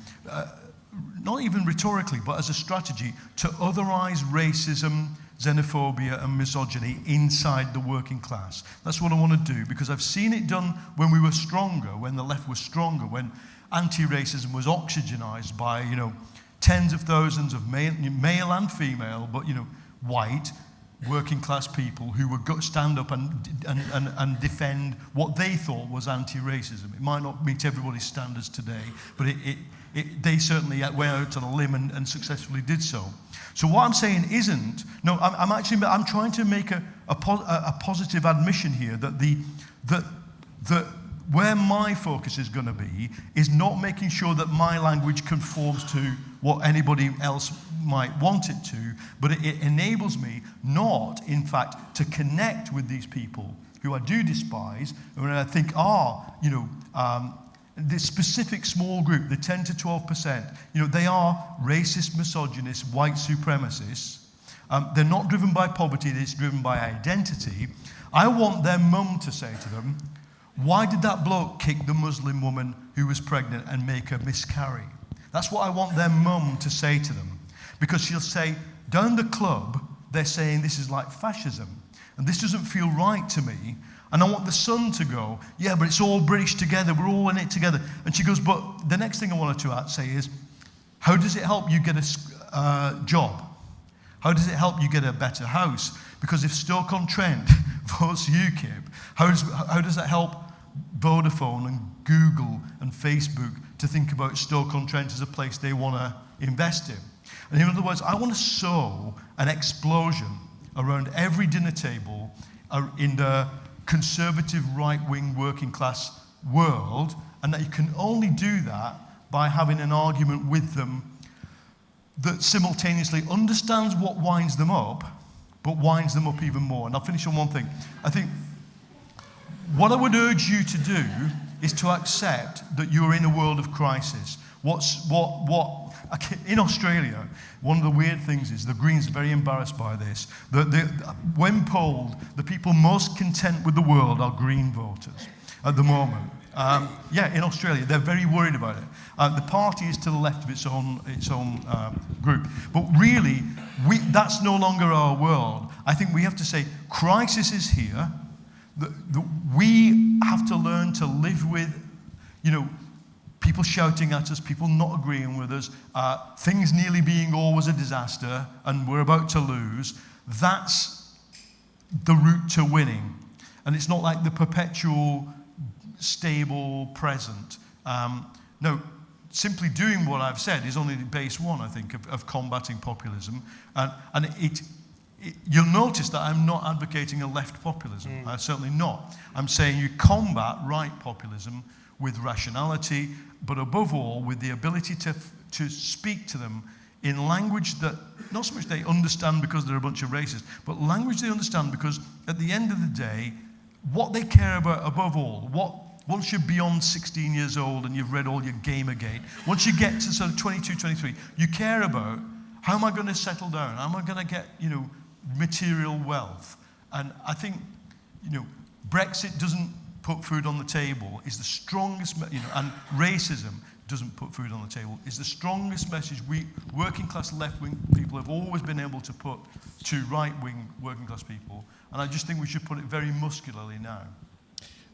not even rhetorically, but as a strategy, to otherize racism, xenophobia and misogyny inside the working class. That's what I want to do, because I've seen it done when we were stronger, when the left was stronger, when anti-racism was oxygenized by, tens of thousands of male and female, but, white, working class people who would stand up and defend what they thought was anti-racism. It might not meet everybody's standards today, but they certainly went out on a limb and successfully did so. So what I'm saying isn't, no, I'm trying to make a positive admission here that where my focus is going to be is not making sure that my language conforms to what anybody else might want it to, but it enables me not, in fact, to connect with these people who I do despise, and I think are, this specific small group, the 10 to 12%, they are racist, misogynist, white supremacists. They're not driven by poverty, it's driven by identity. I want their mum to say to them, why did that bloke kick the Muslim woman who was pregnant and make her miscarry? That's what I want their mum to say to them. Because she'll say, down the club, they're saying this is like fascism. And this doesn't feel right to me. And I want the son to go, yeah, but it's all British together. We're all in it together. And she goes, but the next thing I wanted to say is, how does it help you get a job? How does it help you get a better house? Because if Stoke-on-Trent votes UKIP, how does that help Vodafone and Google and Facebook to think about Stoke-on-Trent as a place they want to invest in? And in other words, I want to sow an explosion around every dinner table in the conservative right-wing working class world, and that you can only do that by having an argument with them that simultaneously understands what winds them up, but winds them up even more. And I'll finish on one thing. I think what I would urge you to do is to accept that you're in a world of crisis. In Australia, one of the weird things is the Greens are very embarrassed by this. When polled, the people most content with the world are Green voters at the moment. In Australia, they're very worried about it. The party is to the left of its own group. But really, that's no longer our world. I think we have to say, crisis is here. We have to learn to live with, people shouting at us, people not agreeing with us, things nearly being always a disaster, and we're about to lose. That's the route to winning. And it's not like the perpetual, stable present. No, simply doing what I've said is only base one, I think, of combating populism. And you'll notice that I'm not advocating a left populism. Certainly not. I'm saying you combat right populism with rationality, but above all, with the ability to speak to them in language that not so much they understand because they're a bunch of racists, but language they understand because at the end of the day, what they care about above all, once you're beyond 16 years old and you've read all your Gamergate, once you get to sort of 22, 23, you care about how am I going to settle down? How am I going to get, material wealth? And I think, Brexit doesn't put food on the table is the strongest, and racism doesn't put food on the table, is the strongest message we working class left-wing people have always been able to put to right-wing working class people. And I just think we should put it very muscularly now.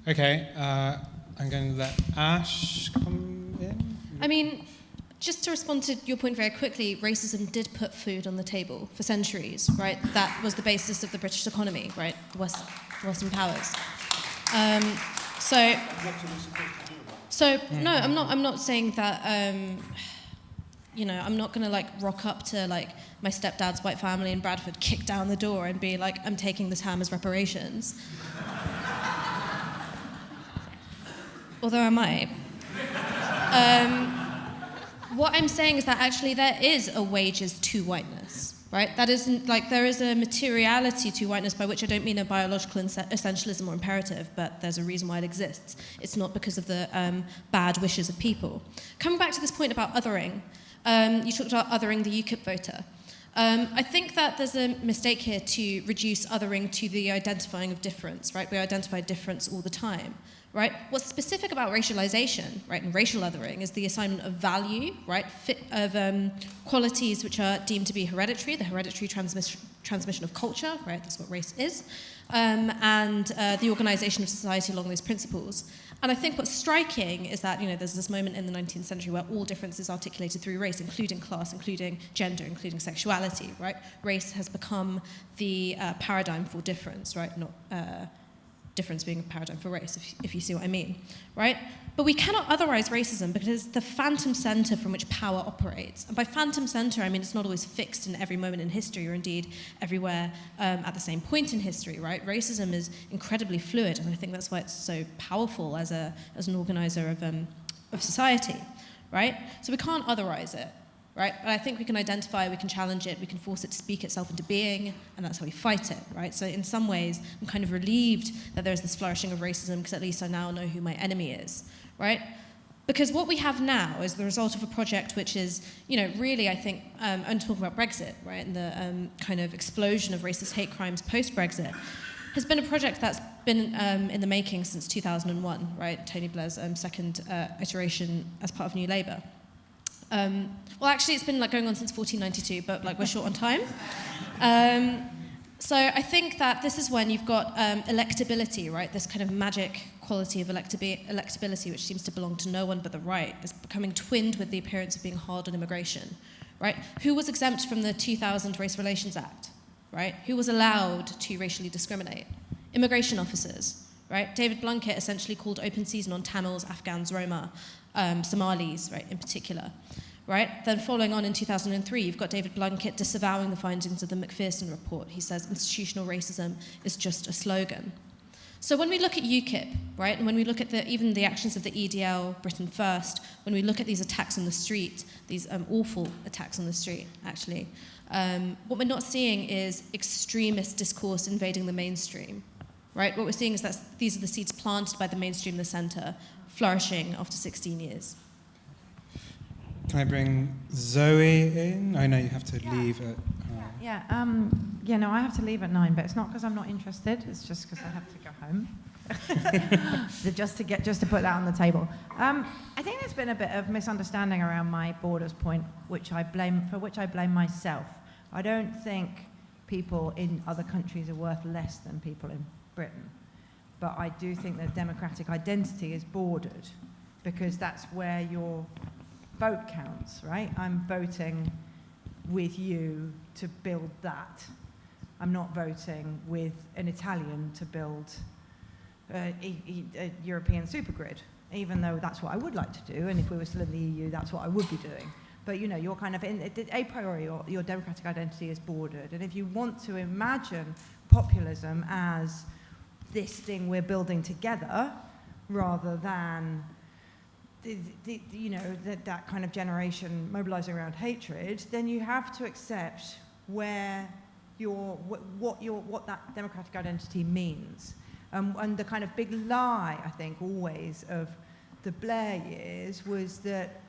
Okay, I'm going to let Ash come in. I mean, just to respond to your point very quickly, racism did put food on the table for centuries, right? That was the basis of the British economy, right? The Western powers. No, I'm not saying that. I'm not going to rock up to my stepdad's white family in Bradford, kick down the door, and be like, I'm taking this ham as reparations. Although I might. What I'm saying is that actually there is a wages to whiteness, right? That isn't there is a materiality to whiteness, by which I don't mean a biological essentialism or imperative, but there's a reason why it exists. It's not because of the bad wishes of people. Coming back to this point about othering, you talked about othering the UKIP voter. I think that there's a mistake here to reduce othering to the identifying of difference, right? We identify difference all the time, right? What's specific about racialization, right, and racial othering is the assignment of value, right, of qualities which are deemed to be hereditary, the hereditary transmission of culture, right, that's what race is, and the organization of society along those principles. And I think what's striking is that, there's this moment in the 19th century where all difference is articulated through race, including class, including gender, including sexuality, right? Race has become the paradigm for difference, right? Not difference being a paradigm for race, if you see what I mean, right? But we cannot otherize racism because it's the phantom center from which power operates. And by phantom center, I mean it's not always fixed in every moment in history, or indeed everywhere at the same point in history, right? Racism is incredibly fluid, and I think that's why it's so powerful as an organizer of society, right? So we can't otherize it, right? But I think we can identify, we can challenge it, we can force it to speak itself into being, and that's how we fight it, right? So in some ways, I'm kind of relieved that there's this flourishing of racism, because at least I now know who my enemy is, right? Because what we have now is the result of a project which is, really, I think, I'm talking about Brexit, right, and the kind of explosion of racist hate crimes post-Brexit, has been a project that's been in the making since 2001, right? Tony Blair's second iteration as part of New Labour. Well, actually, it's been going on since 1492, but we're short on time. So I think that this is when you've got electability, right? This kind of magic quality of electability, which seems to belong to no one but the right, is becoming twinned with the appearance of being hard on immigration, right? Who was exempt from the 2000 Race Relations Act, right? Who was allowed to racially discriminate? Immigration officers, right? David Blunkett essentially called open season on Tamils, Afghans, Roma, Somalis, right, in particular. Right? Then following on in 2003, you've got David Blunkett disavowing the findings of the McPherson report. He says institutional racism is just a slogan. So when we look at UKIP, right, and when we look at even the actions of the EDL, Britain First, when we look at these attacks on the street, these awful attacks on the street, actually, what we're not seeing is extremist discourse invading the mainstream. Right? What we're seeing is that these are the seeds planted by the mainstream and the centre, flourishing after 16 years. Can I bring Zoe in? I know you have to leave at... I have to leave at 9, but it's not because I'm not interested. It's just because I have to go home. just to put that on the table. I think there's been a bit of misunderstanding around my borders point, which I blame myself. I don't think people in other countries are worth less than people in Britain, but I do think that democratic identity is bordered, because that's where your vote counts, right? I'm voting with you to build that. I'm not voting with an Italian to build a European supergrid, even though that's what I would like to do, and if we were still in the EU, that's what I would be doing. But you're kind of, a priori, your democratic identity is bordered, and if you want to imagine populism as this thing we're building together, rather than that kind of generation mobilizing around hatred, then you have to accept what that democratic identity means. And the kind of big lie, I think, always of the Blair years was that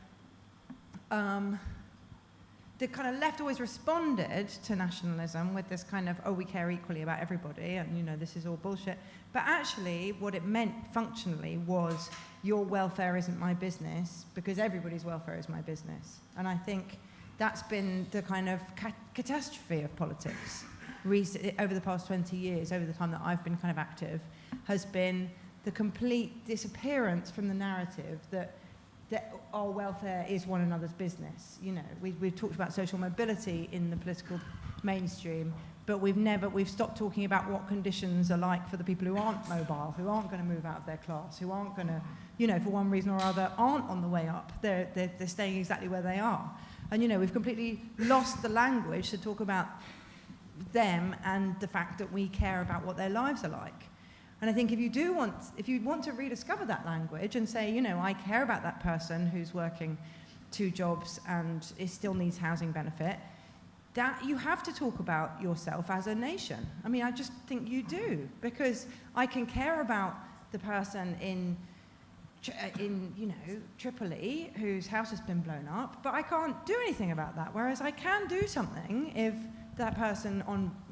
the kind of left always responded to nationalism with this kind of, oh, we care equally about everybody, and this is all bullshit. But actually, what it meant functionally was, your welfare isn't my business, because everybody's welfare is my business. And I think that's been the kind of catastrophe of politics over the past 20 years, over the time that I've been kind of active, has been the complete disappearance from the narrative that our welfare is one another's business. We've talked about social mobility in the political mainstream, but we've stopped talking about what conditions are like for the people who aren't mobile, who aren't going to move out of their class, who aren't going to, for one reason or other, aren't on the way up. They're staying exactly where they are. And, we've completely lost the language to talk about them and the fact that we care about what their lives are like. And I think if you want to rediscover that language and say, I care about that person who's working 2 jobs and still needs housing benefit, that you have to talk about yourself as a nation. I mean, I just think you do, because I can care about the person in Tripoli whose house has been blown up, but I can't do anything about that. Whereas I can do something if that person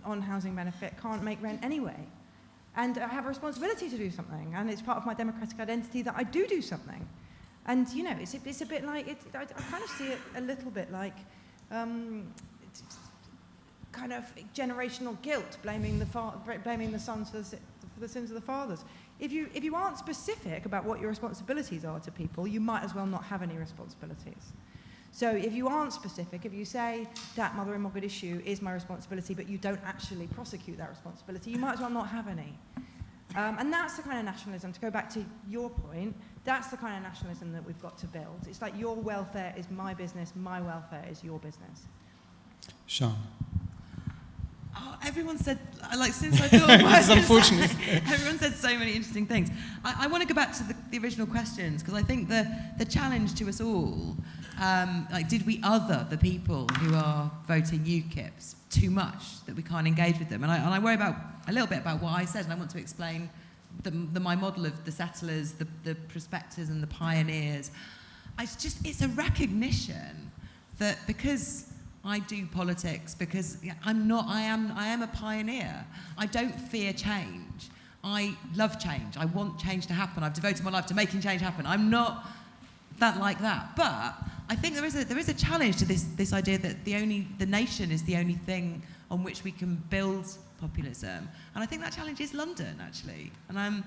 on housing benefit can't make rent anyway. And I have a responsibility to do something, and it's part of my democratic identity that I do something. And it's a bit like I kind of see it a little bit like kind of generational guilt, blaming the sons for the sins of the fathers. if you aren't specific about what your responsibilities are to people, you might as well not have any responsibilities. So if you aren't specific, if you say that mother in Mogadishu is my responsibility, but you don't actually prosecute that responsibility, you might as well not have any. And that's the kind of nationalism, to go back to your point, that's the kind of nationalism that we've got to build. It's like your welfare is my business, my welfare is your business. Sean. Oh, everyone said, like, since I thought about It's unfortunate. everyone said so many interesting things. I want to go back to the original questions, because I think the challenge to us all, like, did we other the people who are voting UKIPs too much that we can't engage with them? And I worry about a little bit about what I said, and I want to explain my model of the settlers, the prospectors and the pioneers. It's a recognition that because I do politics, because I am a pioneer. I don't fear change. I love change. I want change to happen. I've devoted my life to making change happen. I'm not that like that. But I think there is a challenge to this idea that the nation is the only thing on which we can build populism. And I think that challenge is London, actually. And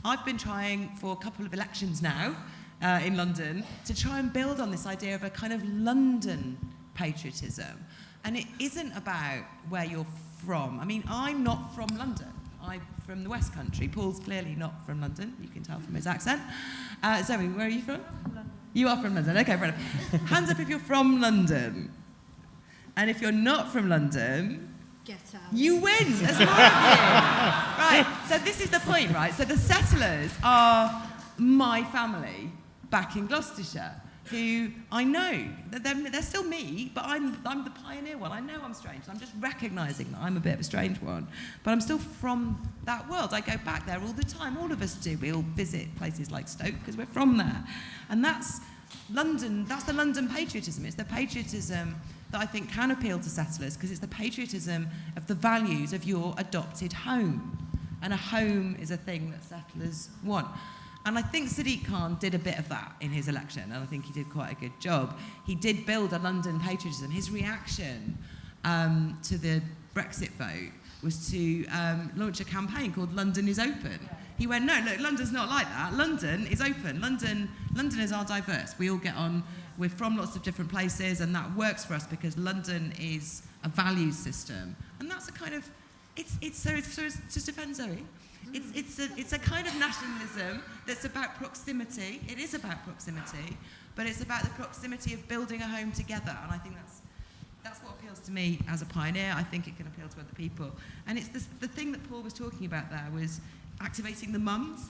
I've been trying for a couple of elections now in London to try and build on this idea of a kind of London patriotism. And it isn't about where you're from. I mean, I'm not from London. I'm from the West Country. Paul's clearly not from London. You can tell from his accent. Zoe, where are you from? London. You are from London. Okay, fair enough. Hands up if you're from London. And if you're not from London, get out. You win as well. Right, so this is the point, right? So the settlers are my family back in Gloucestershire, who I know, they're still me, but I'm the pioneer one. I know I'm strange. I'm just recognising that I'm a bit of a strange one. But I'm still from that world. I go back there all the time. All of us do. We all visit places like Stoke because we're from there. And that's London. That's the London patriotism. It's the patriotism that I think can appeal to settlers, because it's the patriotism of the values of your adopted home. And a home is a thing that settlers want. And I think Sadiq Khan did a bit of that in his election, and I think he did quite a good job. He did build a London patriotism. His reaction to the Brexit vote was to launch a campaign called London is Open. He went, no, look, London's not like that. London is open. Londoners are diverse. We all get on. We're from lots of different places, and that works for us because London is a values system. And that's a kind of, it's to defend Zoe, it's a kind of nationalism that's about proximity. It is about proximity, but it's about the proximity of building a home together. And I think that's what appeals to me as a pioneer. I think it can appeal to other people. And it's the thing that Paul was talking about there was activating the mums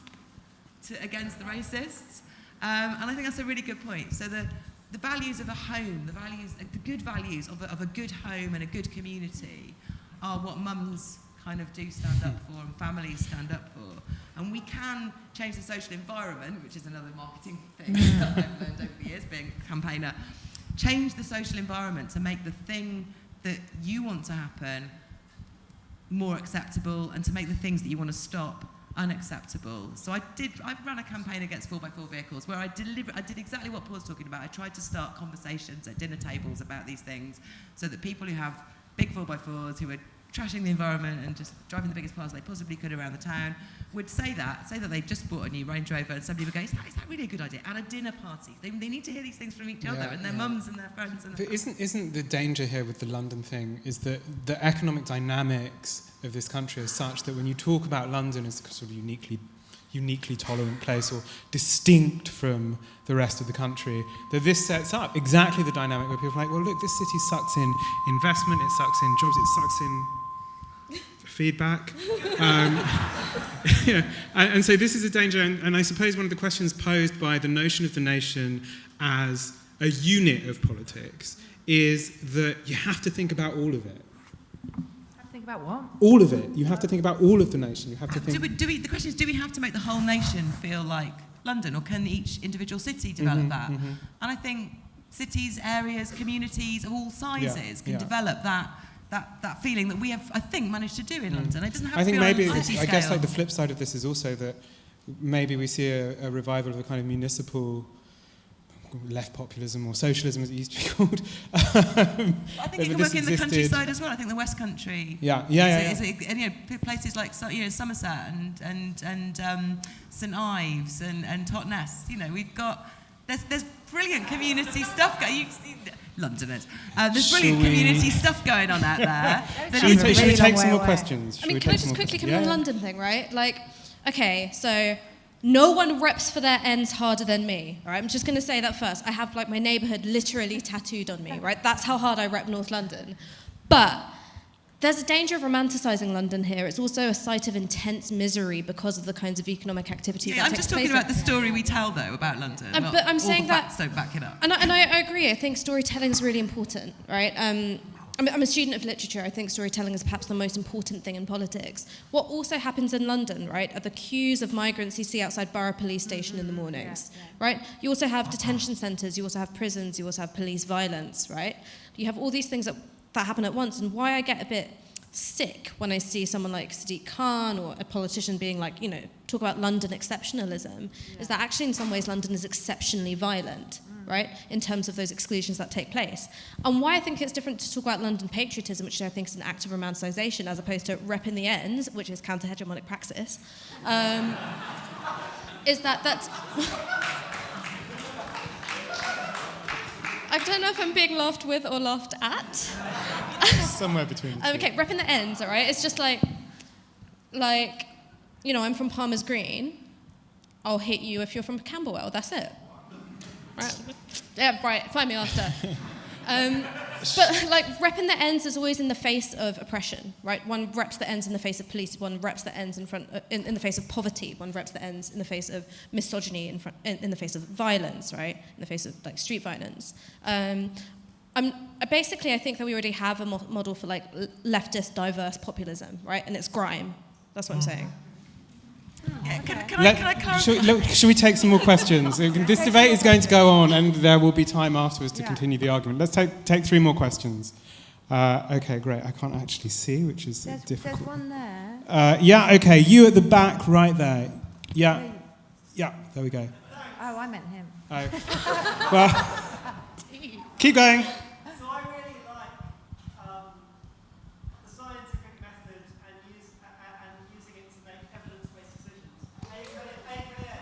against the racists. And I think that's a really good point. So the values of a home, the good values of a good home and a good community are what mums kind of do stand up for and families stand up for. And we can change the social environment, which is another marketing thing that I've learned over the years being a campaigner. Change the social environment to make the thing that you want to happen more acceptable and to make the things that you want to stop unacceptable. So I ran a campaign against 4x4 vehicles where I did exactly what Paul's talking about. I tried to start conversations at dinner tables about these things so that people who have big 4x4s who are trashing the environment and just driving the biggest cars they possibly could around the town would say that they just bought a new Range Rover, and somebody would go, is that really a good idea? At a dinner party. They need to hear these things from each other and their mums and their friends. And but isn't the danger here with the London thing is that the economic dynamics of this country are such that when you talk about London as a sort of uniquely tolerant place or distinct from the rest of the country, that this sets up exactly the dynamic where people are like, well, look, this city sucks in investment, it sucks in jobs, it sucks in feedback. And so this is a danger, and I suppose one of the questions posed by the notion of the nation as a unit of politics is that you have to think about all of it. Think about what? All of it. You have to think about all of the nation. You have to think. The question is, do we have to make the whole nation feel like London, or can each individual city develop that? And I think cities, areas, communities of all sizes can develop that feeling that we have, I think, managed to do in London. It doesn't have to be on a city scale. I guess like the flip side of this is also that maybe we see a revival of a kind of municipal left populism or socialism as it used to be called. I think it can work in the countryside as well. I think the West Country. Yeah. And, places like Somerset and St Ives and Totnes. We've got there's brilliant community stuff going. Londoners. There's brilliant community stuff going on out there. Should we take some more questions? I mean, can I just quickly come on the London thing, right? Like, okay, so no one reps for their ends harder than me, right? I'm just going to say that first. I have, my neighbourhood literally tattooed on me, right? That's how hard I rep North London. But there's a danger of romanticising London here. It's also a site of intense misery because of the kinds of economic activity that takes place. I'm just talking about the story we tell, though, about London. But I'm saying that facts don't back it up. And I agree. I think storytelling is really important, right? I'm a student of literature. I think storytelling is perhaps the most important thing in politics. What also happens in London, right, are the queues of migrants you see outside Borough Police Station in the mornings, right? You also have detention centres, you also have prisons, you also have police violence, right? You have all these things that happen at once, and why I get a bit sick when I see someone like Sadiq Khan or a politician being talk about London exceptionalism, is that actually in some ways London is exceptionally violent, right, in terms of those exclusions that take place. And why I think it's different to talk about London patriotism, which I think is an act of romanticisation, as opposed to repping the ends, which is counter-hegemonic praxis, is that's... I don't know if I'm being laughed with or laughed at. Somewhere between the two. Okay, repping the ends, all right? It's just like, I'm from Palmer's Green. I'll hit you if you're from Camberwell. That's it. Right? Yeah, right. Find me after. But repping the ends is always in the face of oppression, right? One reps the ends in the face of police. One reps the ends in the face of poverty. One reps the ends in the face of misogyny. In the face of violence, right? In the face of street violence. I think that we already have a model for leftist diverse populism, right? And it's grime. That's what I'm saying. Yeah, can I clarify? Should we take some more questions? This debate is going to go on, and there will be time afterwards to continue the argument. Let's take 3 more questions. Okay, great. I can't actually see, which is difficult. There's one there. Okay. You at the back, right there. Yeah. There we go. Oh, I meant him. Oh. Well, keep going. So I really like the scientific method and using it to make evidence-based decisions, aka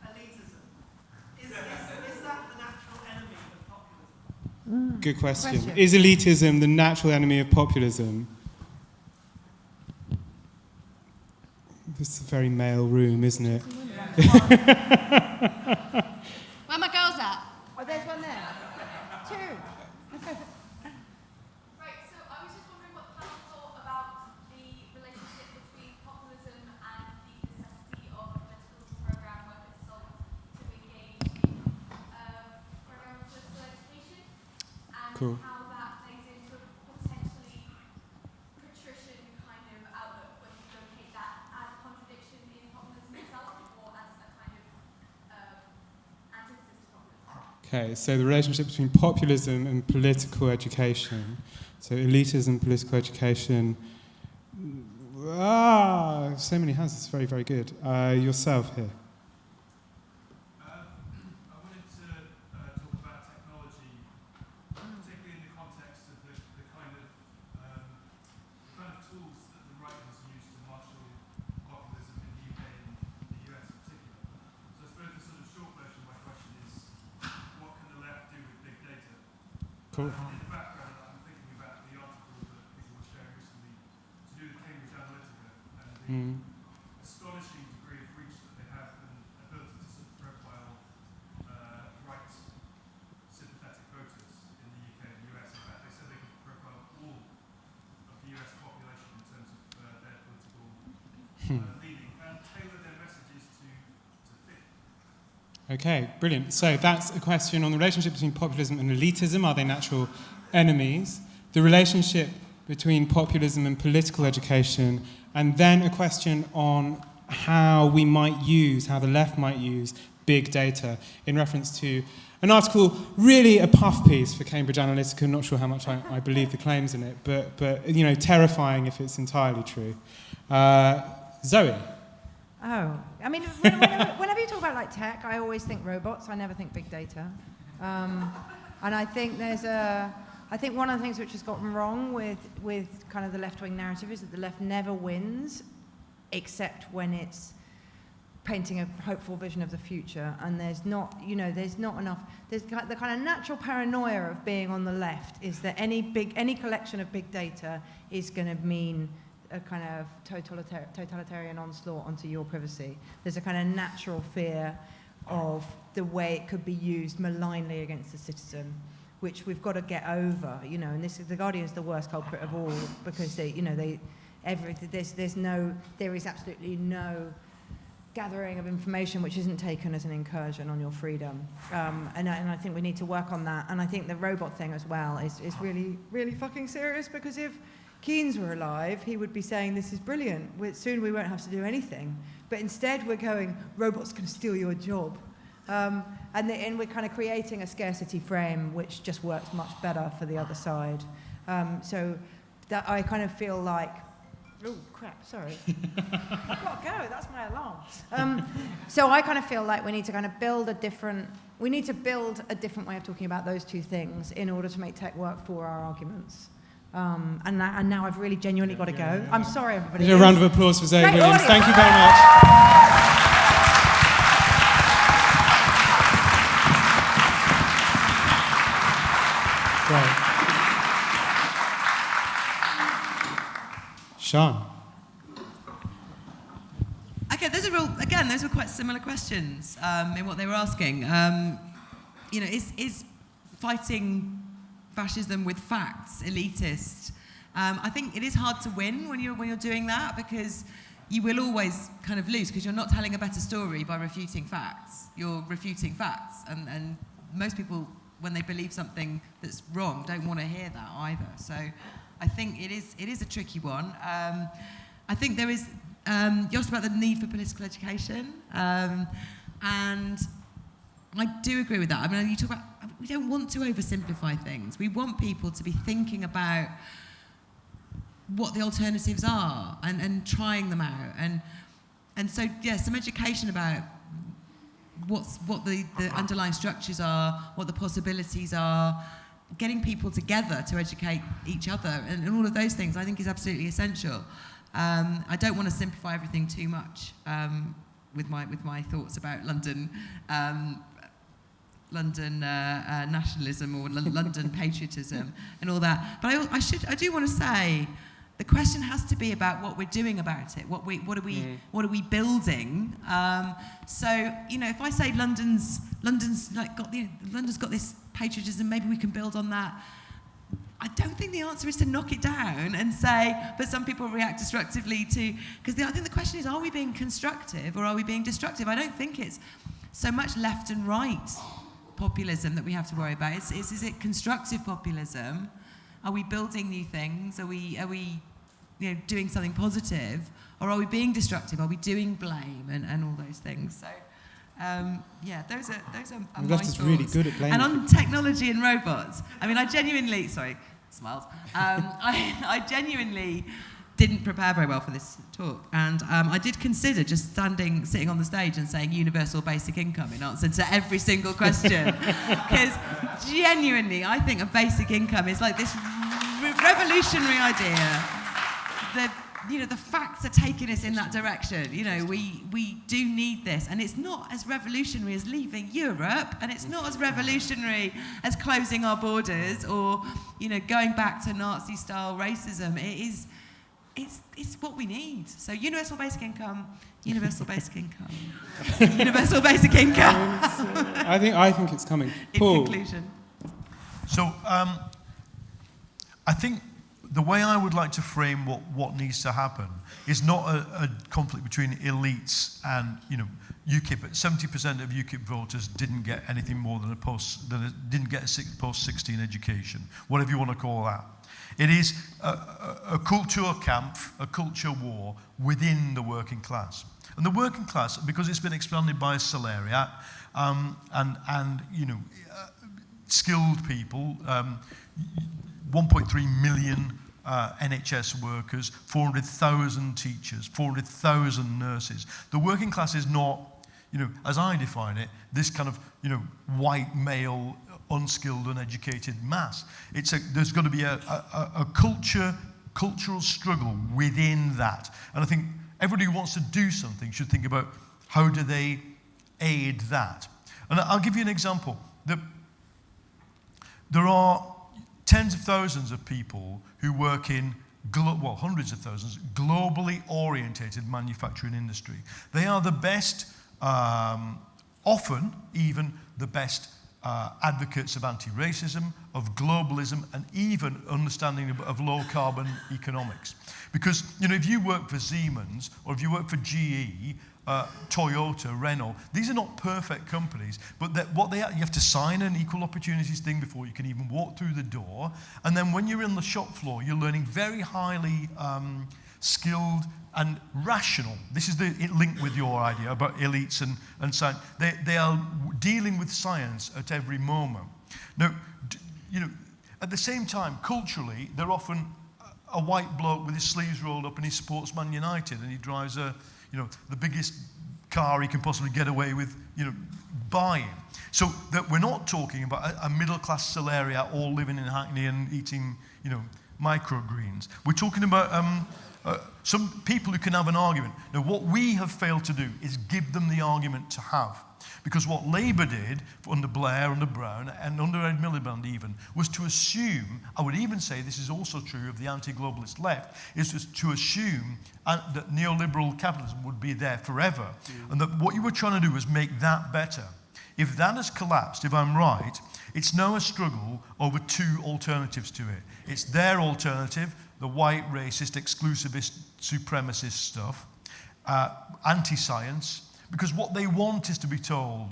elitism. Is that the natural enemy of populism? Good question. Is elitism the natural enemy of populism? This is a very male room, isn't it? Where my girls at? Oh, there's one there. 2. Right, so I was just wondering what Pam thought about the relationship between populism and the necessity of a political programme where consultants to engage in programme of political education and how that plays into a potentially patrician kind of outlook when you locate that as a contradiction in populism itself or as a kind of antithesis to populism. Okay, so the relationship between populism and political education. So elitism, political education. So many hands. It's very, very good. Yourself here. I wanted to talk about technology, particularly in the context of the kind of tools that the right has used to marshal populism in the UK and the US in particular. So I suppose the sort of short version of my question is, what can the left do with big data? Cool. In the background, I'm thinking about the article that people were sharing recently to do with Cambridge Analytica and the astonishing degree of reach that they have and ability to sort of profile right sympathetic voters in the UK and the US. In fact, they said they could profile all of the US population in terms of their political leaning and tailor their messages to fit. Okay, brilliant. So that's a question on the relationship between populism and elitism. Are they natural enemies? The relationship between populism and political education, and then a question on how the left might use big data in reference to an article, really a puff piece for Cambridge Analytica. I'm not sure how much I believe the claims in it, but terrifying if it's entirely true. Zoe. Oh, I mean, whenever you talk about tech, I always think robots. I never think big data. And I think I think one of the things which has gotten wrong with kind of the left-wing narrative is that the left never wins, except when it's painting a hopeful vision of the future, and there's not enough. There's the kind of natural paranoia of being on the left is that any collection of big data is going to mean a kind of totalitarian onslaught onto your privacy. There's a kind of natural fear of the way it could be used malignly against the citizen, which we've got to get over, and the Guardian's the worst culprit of all, because there is absolutely no gathering of information which isn't taken as an incursion on your freedom, and I think we need to work on that. And I think the robot thing as well is really, really fucking serious, because if Keynes were alive, he would be saying this is brilliant. Soon we won't have to do anything, but instead we're going, robots can steal your job. And we're kind of creating a scarcity frame which just works much better for the other side. So that I kind of feel like, oh crap, sorry. I've got to go, that's my alarm. So I kind of feel like we need to kind of build a different way of talking about those two things in order to make tech work for our arguments. And now I've really genuinely got to go. I'm sorry, everybody. A round of applause for Zoe Great Williams. audience. Thank you very much. Great. Sian. Okay, those were quite similar questions in what they were asking. Is fighting fascism with facts elitist? I think it is hard to win when you're doing that, because you will always kind of lose, because you're not telling a better story by refuting facts. You're refuting facts, and most people, when they believe something that's wrong, don't want to hear that either. So I think it is a tricky one. I think there is, you asked about the need for political education, and I do agree with that. I mean, you talk about, we don't want to oversimplify things. We want people to be thinking about what the alternatives are and trying them out. And so, yeah, some education about what the underlying structures are, what the possibilities are, getting people together to educate each other, and all of those things I think is absolutely essential. I don't want to simplify everything too much with my thoughts about London nationalism or London patriotism and all that. But I do want to say, the question has to be about what we're doing about it. What are we building? So if I say London's got this patriotism, maybe we can build on that. I don't think the answer is to knock it down and say, but some people react destructively to, because I think the question is, are we being constructive or are we being destructive? I don't think it's so much left and right populism that we have to worry about. Is it constructive populism? Are we building new things? Are we doing something positive? Or are we being destructive? Are we doing blame and all those things? So, those are my left thoughts. is really good at blaming. And on technology and robots, I mean, I genuinely, sorry, smiles. I genuinely didn't prepare very well for this talk, and I did consider just sitting on the stage and saying universal basic income in answer to every single question, because genuinely I think a basic income is like this revolutionary idea. The facts are taking us in that direction. We do need this, and it's not as revolutionary as leaving Europe, and it's not as revolutionary as closing our borders or going back to Nazi-style racism. It's what we need. So universal basic income, universal basic income, universal basic income. I think it's coming. In Paul. conclusion. So I think the way I would like to frame what needs to happen is not a conflict between elites and UKIP. 70% of UKIP voters didn't get anything more than didn't get a post-16 education, whatever you want to call that. It is a culture camp, a culture war within the working class. And the working class, because it's been expanded by salariat and skilled people, 1.3 million NHS workers, 400,000 teachers, 400,000 nurses. The working class is not, as I define it, this kind of, white male, unskilled, uneducated mass. There's got to be a cultural struggle within that. And I think everybody who wants to do something should think about how do they aid that. And I'll give you an example. There are tens of thousands of people who work in, hundreds of thousands, globally orientated manufacturing industry. They are the best, often even the best advocates of anti-racism, of globalism, and even understanding of low-carbon economics. Because, if you work for Siemens, or if you work for GE, Toyota, Renault, these are not perfect companies, but you have to sign an equal opportunities thing before you can even walk through the door. And then when you're in the shop floor, you're learning very highly skilled and rational. This is it linked with your idea about elites and science. They are dealing with science at every moment. Now, at the same time, culturally, they're often a white bloke with his sleeves rolled up and he supports Man United and he drives the biggest car he can possibly get away with, buying. So that we're not talking about a middle-class Salaria all living in Hackney and eating, microgreens. We're talking about some people who can have an argument. Now, what we have failed to do is give them the argument to have. Because what Labour did under Blair, under Brown, and under Ed Miliband even, was to assume, I would even say this is also true of the anti-globalist left, is to assume that neoliberal capitalism would be there forever. And that what you were trying to do was make that better. If that has collapsed, if I'm right, it's now a struggle over two alternatives to it. It's their alternative, the white, racist, exclusivist, supremacist stuff, anti-science, because what they want is to be told,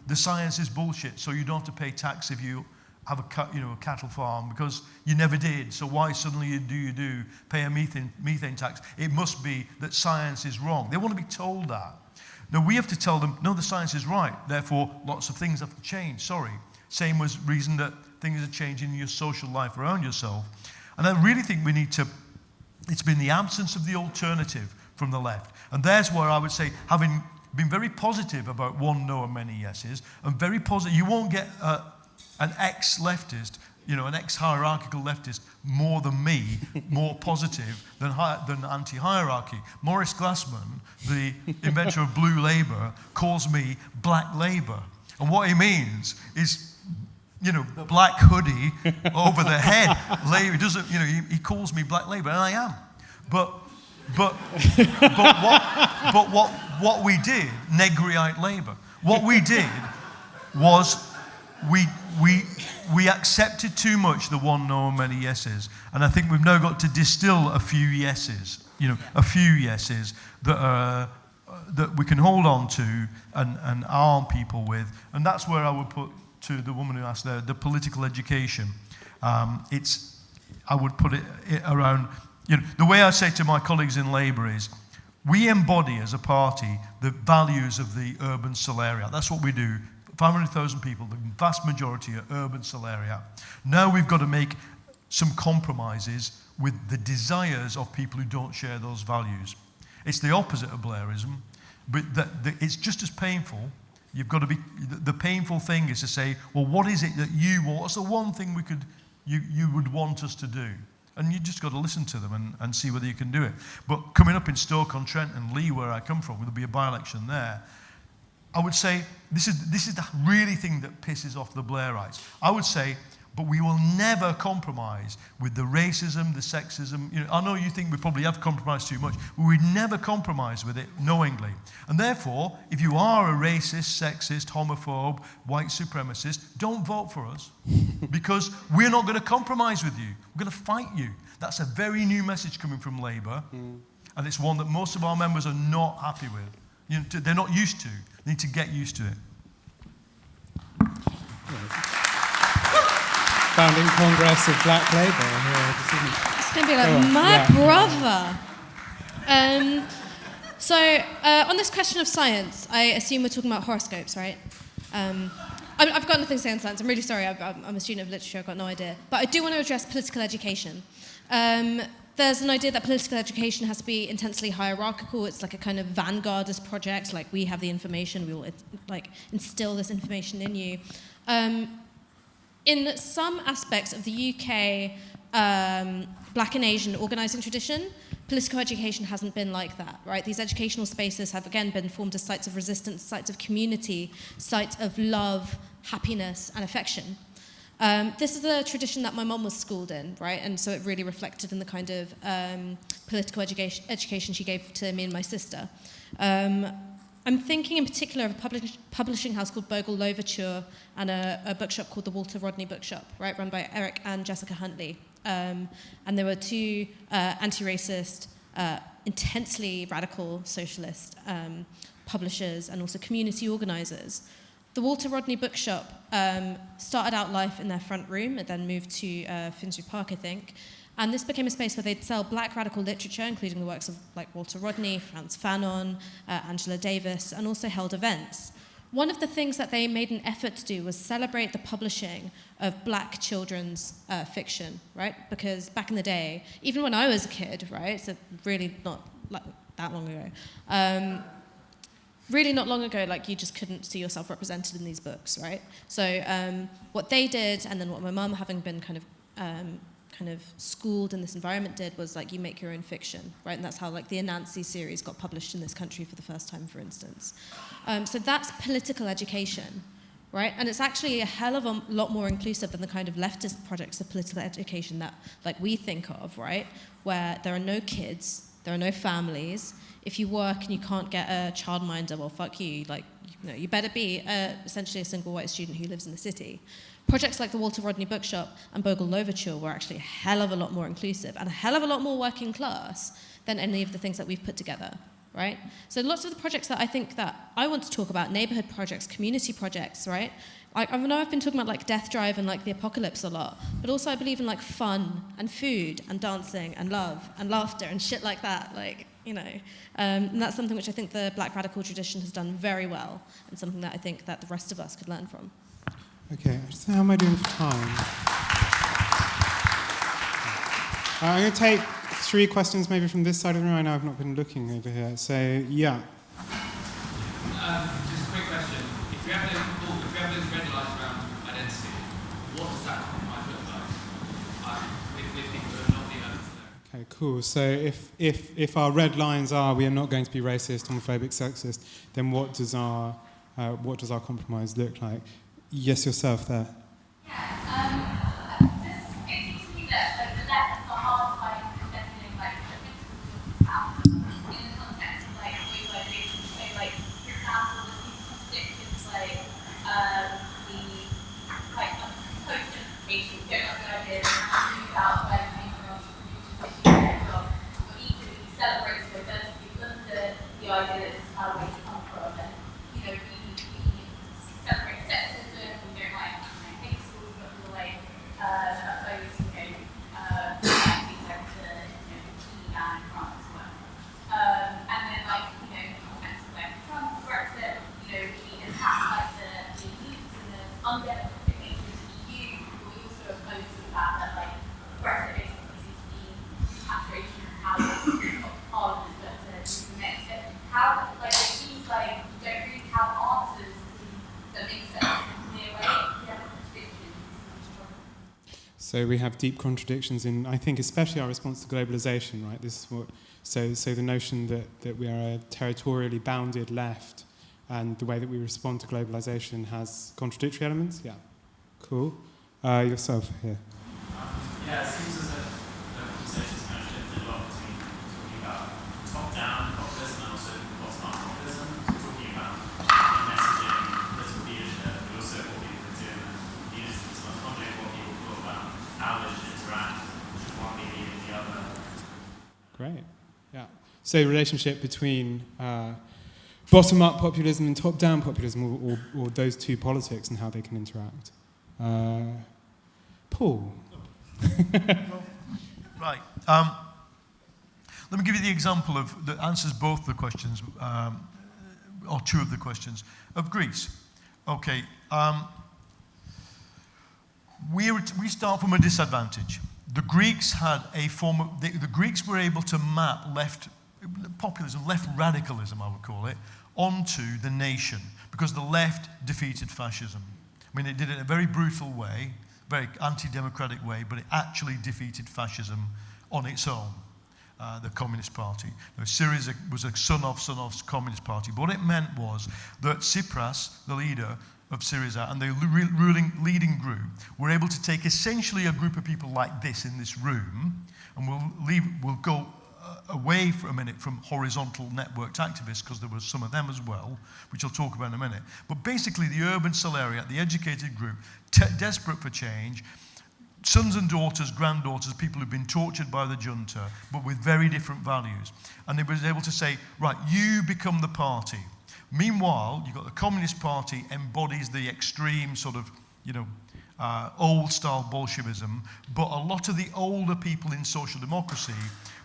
the science is bullshit, so you don't have to pay tax if you have a cattle farm, because you never did, so why suddenly do you pay a methane tax? It must be that science is wrong. They want to be told that. Now, we have to tell them, no, the science is right, therefore lots of things have to change, sorry. Same was reason that things are changing in your social life around yourself. And I really think it's been the absence of the alternative from the left. And there's where I would say, having been very positive about one no and many yeses, and very positive, you won't get an ex-leftist, an ex-hierarchical leftist more than me, more positive than anti-hierarchy. Maurice Glassman, the inventor of Blue Labour, calls me Black Labour. And what he means is, black hoodie over the head. Labour doesn't, he calls me Black Labour, and I am. But what we did, Negriite Labour, what we did was we accepted too much the one no and many yeses, and I think we've now got to distill a few yeses, a few yeses that we can hold on to and arm people with, and that's where I would put to the woman who asked there, the political education. I would put it around. The way I say to my colleagues in Labour is, we embody as a party the values of the urban salariat. That's what we do. 500,000 people, the vast majority are urban salariat. Now we've got to make some compromises with the desires of people who don't share those values. It's the opposite of Blairism, but it's just as painful. You've got to be, the painful thing is to say, well, what is it that you want? What's the one thing you would want us to do? And you just got to listen to them and see whether you can do it. But coming up in Stoke-on-Trent and Lee, where I come from, there'll be a by-election there. I would say this is the really thing that pisses off the Blairites. I would say, but we will never compromise with the racism, the sexism. I know you think we probably have compromised too much, but we never compromise with it knowingly. And therefore, if you are a racist, sexist, homophobe, white supremacist, don't vote for us, because we're not going to compromise with you. We're going to fight you. That's a very new message coming from Labour, and it's one that most of our members are not happy with. They're not used to. They need to get used to it. Founding Congress of Black Labour here this evening. It's going to be like, my brother. So, on this question of science, I assume we're talking about horoscopes, right? I've got nothing to say on science. I'm really sorry. I'm a student of literature. I've got no idea. But I do want to address political education. There's an idea that political education has to be intensely hierarchical. It's like a kind of vanguardist project, like we have the information, we will like instill this information in you. In some aspects of the UK Black and Asian organising tradition, political education hasn't been like that, right? These educational spaces have again been formed as sites of resistance, sites of community, sites of love, happiness, and affection. This is the tradition that my mum was schooled in, right? And so it really reflected in the kind of political education she gave to me and my sister. I'm thinking in particular of a publishing house called Bogle Louverture and a bookshop called the Walter Rodney Bookshop, right, run by Eric and Jessica Huntley. And there were two anti-racist, intensely radical socialist publishers and also community organisers. The Walter Rodney Bookshop started out life in their front room and then moved to Finsbury Park, I think. And this became a space where they'd sell black radical literature, including the works of like Walter Rodney, Frantz Fanon, Angela Davis, and also held events. One of the things that they made an effort to do was celebrate the publishing of black children's fiction, right? Because back in the day, even when I was a kid, right, so really not like that long ago, really not long ago, like you just couldn't see yourself represented in these books, right? So what they did, and then what my mum, having been kind of schooled in this environment, did was like you make your own fiction, right? And that's how like the Anansi series got published in this country for the first time, for instance. So that's political education, right? And it's actually a hell of a lot more inclusive than the kind of leftist projects of political education that like we think of, right? Where there are no kids, there are no families. If you work and you can't get a childminder, well, fuck you. Like, you know, you better be essentially a single white student who lives in the city. Projects like the Walter Rodney Bookshop and Bogle Louverture were actually a hell of a lot more inclusive and a hell of a lot more working class than any of the things that we've put together, right? So lots of the projects that I think that I want to talk about, neighborhood projects, community projects, right? I know I've been talking about like Death Drive and like the apocalypse a lot, but also I believe in like fun and food and dancing and love and laughter and shit like that, like, you know. And that's something which I think the Black radical tradition has done very well and something that I think that the rest of us could learn from. Okay, so how am I doing for time? I'm going to take 3 questions maybe from this side of the room. I know I've not been looking over here. So, yeah. Just a quick question. If you have those red lines around identity, what does that compromise look like? With people who are not the others there. Okay, cool. So if our red lines are we are not going to be racist, homophobic, sexist, then what does our compromise look like? Yes, yourself there. It seems to me that like, the left has got hard time defending like the principles of power in the context of like globalization. So like, for example, there's these contradictions like the like post-gentrification, don't have the idea of move out where the immigrants produce their job, but equally celebrates the diversity of London, the idea that this is how we come from, and you know, we celebrate sexism. So we have deep contradictions in, I think, especially our response to globalization, right? This is what, so the notion that we are a territorially bounded left and the way that we respond to globalization has contradictory elements. Yeah, cool. Yourself here. Yeah, it seems as if the conversation's kind of shifted a lot between talking about top-down populism and also bottom-up populism. So talking about messaging, political leadership, but also what people are doing. So I'm wondering what people thought about how they should interact, should one be leading the other. Great, yeah. So relationship between bottom-up populism and top-down populism, or those two politics and how they can interact. Paul. Right. Let me give you the example that answers both the questions, or two of the questions, of Greece. Okay. We start from a disadvantage. the Greeks had a form of, the Greeks were able to map populism, left radicalism, I would call it, onto the nation, because the left defeated fascism. I mean, it did it in a very brutal way, very anti-democratic way, but it actually defeated fascism on its own, the Communist Party. Now, Syriza was a son-of Communist Party, but what it meant was that Tsipras, the leader of Syriza, and the leading group were able to take essentially a group of people like this in this room, and we'll go away for a minute from horizontal networked activists, because there were some of them as well, which I'll talk about in a minute. But basically the urban salariat, the educated group, desperate for change, sons and daughters, granddaughters, people who've been tortured by the junta, but with very different values. And they were able to say, right, you become the party. Meanwhile, you've got the Communist Party embodies the extreme sort of, old-style Bolshevism, but a lot of the older people in social democracy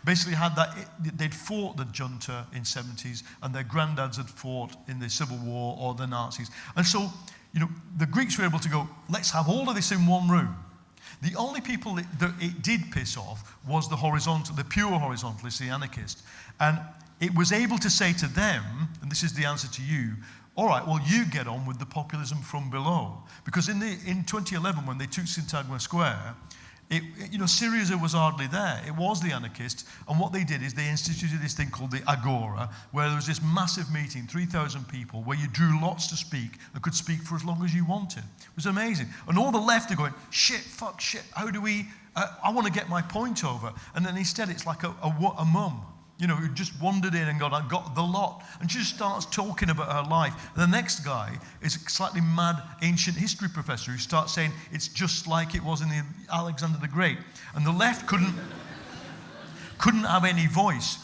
basically had that, they'd fought the junta in 70s, and their granddads had fought in the Civil War or the Nazis. And so, the Greeks were able to go, let's have all of this in one room. The only people that it did piss off was the pure horizontalist, the anarchist. And it was able to say to them, and this is the answer to you, all right, well, you get on with the populism from below. Because in 2011, when they took Syntagma Square, Syriza was hardly there. It was the anarchists, and what they did is they instituted this thing called the Agora, where there was this massive meeting, 3,000 people, where you drew lots to speak and could speak for as long as you wanted. It was amazing. And all the left are going, shit, fuck, shit, how do we, I want to get my point over. And then instead it's like a mum, who just wandered in and I got the lot. And she just starts talking about her life. And the next guy is a slightly mad ancient history professor who starts saying it's just like it was in the Alexander the Great. And the left couldn't have any voice.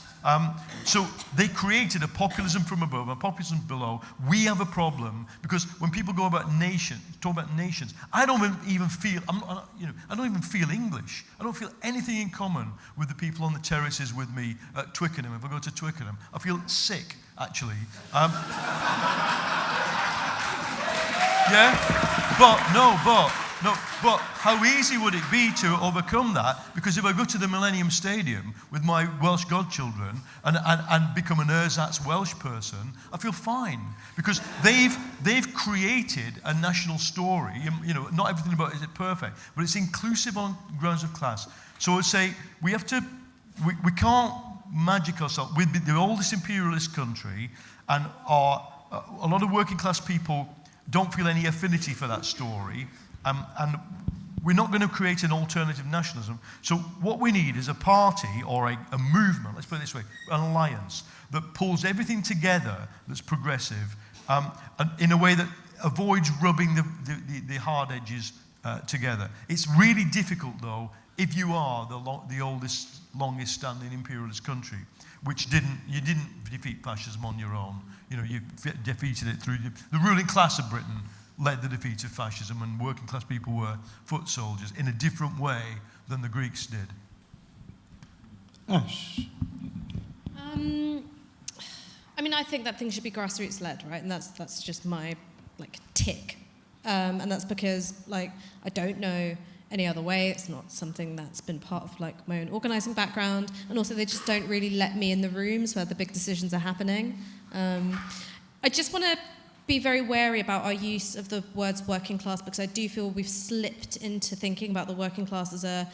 So they created a populism from above, a populism below. We have a problem because when people go about talk about nations, I don't even feel, I don't even feel English. I don't feel anything in common with the people on the terraces with me at Twickenham. If I go to Twickenham, I feel sick, actually. But how easy would it be to overcome that? Because if I go to the Millennium Stadium with my Welsh godchildren and become an ersatz Welsh person, I feel fine. Because they've created a national story. Not everything about it is perfect, but it's inclusive on grounds of class. So I would say we can't magic ourselves. We're the oldest imperialist country, and a lot of working class people don't feel any affinity for that story. And we're not going to create an alternative nationalism. So what we need is a party or a movement, let's put it this way, an alliance that pulls everything together that's progressive and in a way that avoids rubbing the hard edges together. It's really difficult, though, if you are the oldest, longest standing imperialist country, which you didn't defeat fascism on your own. You defeated it through the ruling class of Britain. Led the defeat of fascism, and working class people were foot soldiers in a different way than the Greeks did. Ash? I think that things should be grassroots led, right? And that's just my tick. And that's because I don't know any other way. It's not something that's been part of my own organising background, and also they just don't really let me in the rooms where the big decisions are happening. I just want to be very wary about our use of the words working class, because I do feel we've slipped into thinking about the working class as a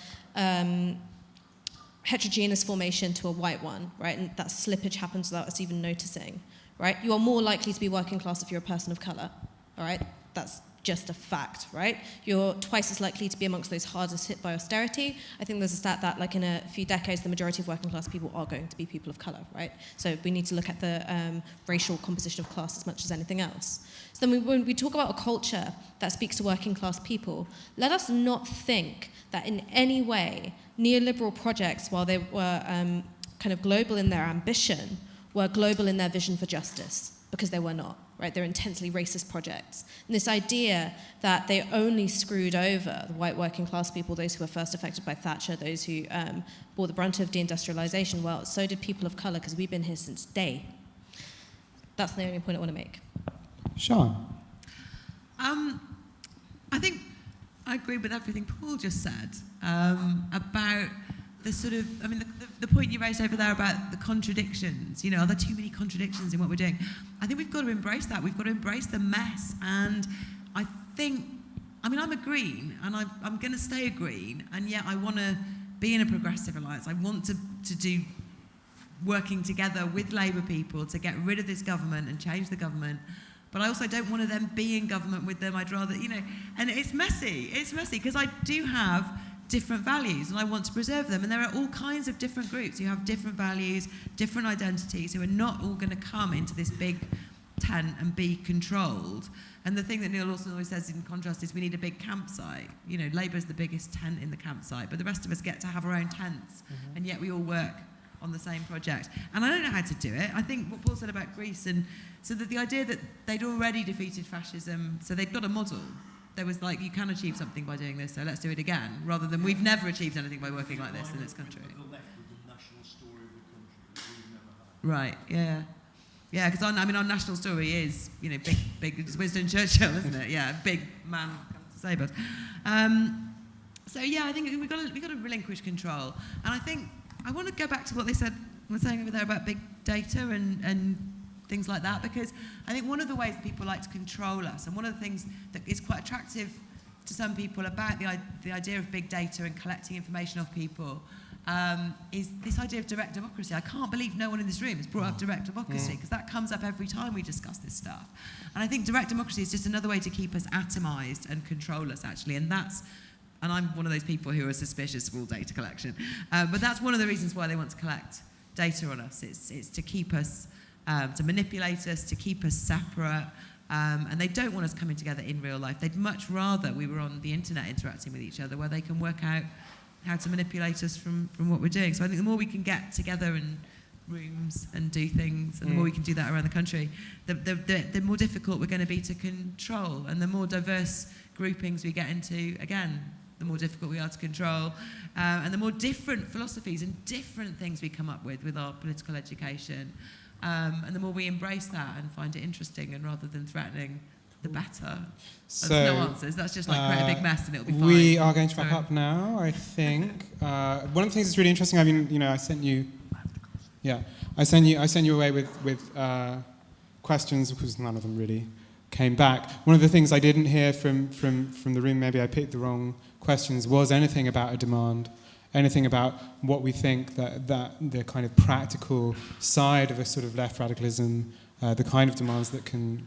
heterogeneous formation to a white one, right? And that slippage happens without us even noticing, right? You are more likely to be working class if you're a person of colour, all right? That's just a fact, right? You're twice as likely to be amongst those hardest hit by austerity. I think there's a stat that in a few decades, the majority of working class people are going to be people of colour, right? So we need to look at the racial composition of class as much as anything else. So then when we talk about a culture that speaks to working class people, let us not think that in any way neoliberal projects, while they were kind of global in their ambition, were global in their vision for justice, because they were not. Right, they're intensely racist projects. And this idea that they only screwed over the white working class people, those who were first affected by Thatcher, those who bore the brunt of deindustrialization, well, so did people of colour, because we've been here since day. That's the only point I want to make. Sian? I think I agree with everything Paul just said about the sort of, I mean, the point you raised over there about the contradictions. You know, are there too many contradictions in what we're doing? I think we've got to embrace that. We've got to embrace the mess. And I think, I mean, I'm a Green, and I'm going to stay a Green, and yet I want to be in a progressive alliance. I want to do working together with Labour people to get rid of this government and change the government. But I also don't want to then be in government with them. I'd rather, you know, and it's messy because I do have different values and I want to preserve them. And there are all kinds of different groups who have different values, different identities, who are not all going to come into this big tent and be controlled. And the thing that Neil Lawson always says in contrast is we need a big campsite. You know, Labour's the biggest tent in the campsite, but the rest of us get to have our own tents, and yet we all work on the same project. And I don't know how to do it. I think what Paul said about Greece, and so that the idea that they'd already defeated fascism, so they'd got a model. There was like, you can achieve something by doing this, so let's do it again, rather than we've never achieved anything by working like this in this country. Right, yeah. Yeah, because I mean, our national story is, you know, big. It's Winston Churchill, isn't it? Yeah, big man comes to save us. So yeah, I think we've got to relinquish control. And I think I want to go back to what they were saying over there about big data and things like that, because I think one of the ways people like to control us, and one of the things that is quite attractive to some people about the idea of big data and collecting information of people, is this idea of direct democracy. I can't believe no one in this room has brought up direct democracy, because that comes up every time we discuss this stuff. And I think direct democracy is just another way to keep us atomised and control us, actually. And I'm one of those people who are suspicious of all data collection. But that's one of the reasons why they want to collect data on us. It's to keep us, to manipulate us, to keep us separate. And they don't want us coming together in real life. They'd much rather we were on the internet interacting with each other, where they can work out how to manipulate us from what we're doing. So I think the more we can get together in rooms and do things, and the more we can do that around the country, the more difficult we're going to be to control. And the more diverse groupings we get into, again, the more difficult we are to control. And the more different philosophies and different things we come up with our political education. And the more we embrace that and find it interesting, and rather than threatening, the better. So, there's no answers. That's just like create a big mess and it'll be fine. We are going to wrap up now, I think. One of the things that's really interesting, I mean, you know, I sent you away with questions, because none of them really came back. One of the things I didn't hear from the room, maybe I picked the wrong questions, was anything about a demand, anything about what we think that the kind of practical side of a sort of left radicalism, the kind of demands that can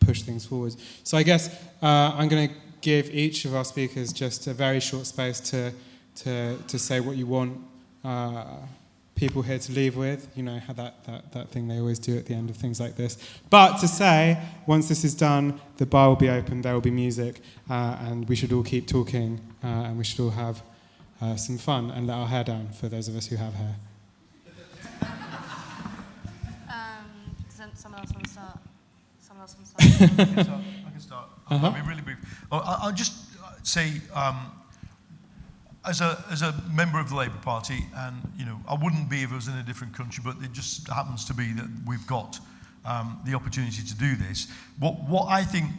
push things forward. So I guess I'm going to give each of our speakers just a very short space to say what you want people here to leave with. You know, how that thing they always do at the end of things like this. But to say, once this is done, the bar will be open, there will be music, and we should all keep talking, and we should all have some fun and let our hair down for those of us who have hair. Someone else want to start? I can start. I'll be really brief. I'll just say, as a member of the Labour Party, and you know, I wouldn't be if I was in a different country, but it just happens to be that we've got the opportunity to do this. What I think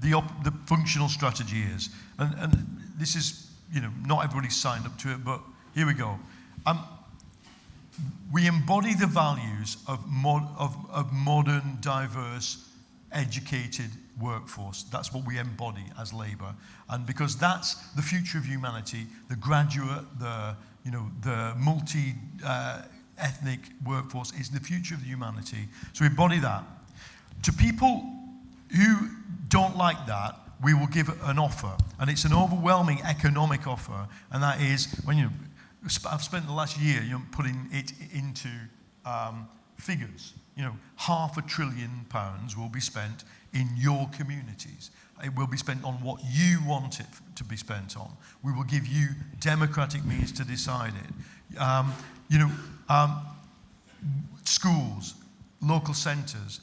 the functional strategy is, and this is, you know, not everybody's signed up to it, but here we go. We embody the values of modern, diverse, educated workforce. That's what we embody as Labour, and because that's the future of humanity, the graduate, the multi-ethnic workforce is the future of humanity. So we embody that. To people who don't like that, we will give an offer, and it's an overwhelming economic offer, and that is when you know. I've spent the last year, you know, putting it into figures. You know, £500 billion will be spent in your communities. It will be spent on what you want it to be spent on. We will give you democratic means to decide it. Schools, local centres,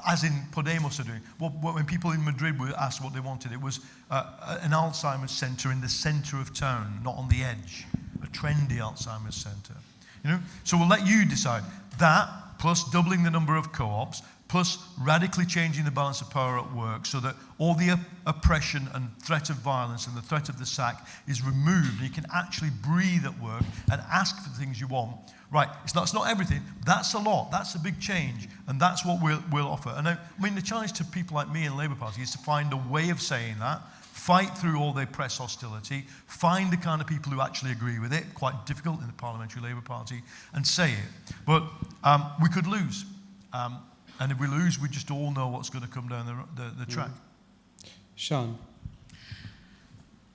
as in Podemos are doing. When people in Madrid were asked what they wanted, it was an Alzheimer's centre in the centre of town, not on the edge, a trendy Alzheimer's centre. You know, so we'll let you decide that, plus doubling the number of co-ops, plus radically changing the balance of power at work so that all the oppression and threat of violence and the threat of the sack is removed, and you can actually breathe at work and ask for the things you want. Right, it's not everything. That's a lot. That's a big change, and that's what we'll offer. And I mean, the challenge to people like me and the Labour Party is to find a way of saying that, fight through all the press hostility, find the kind of people who actually agree with it, quite difficult in the Parliamentary Labour Party, and say it. But we could lose. And if we lose, we just all know what's going to come down the track. Sean?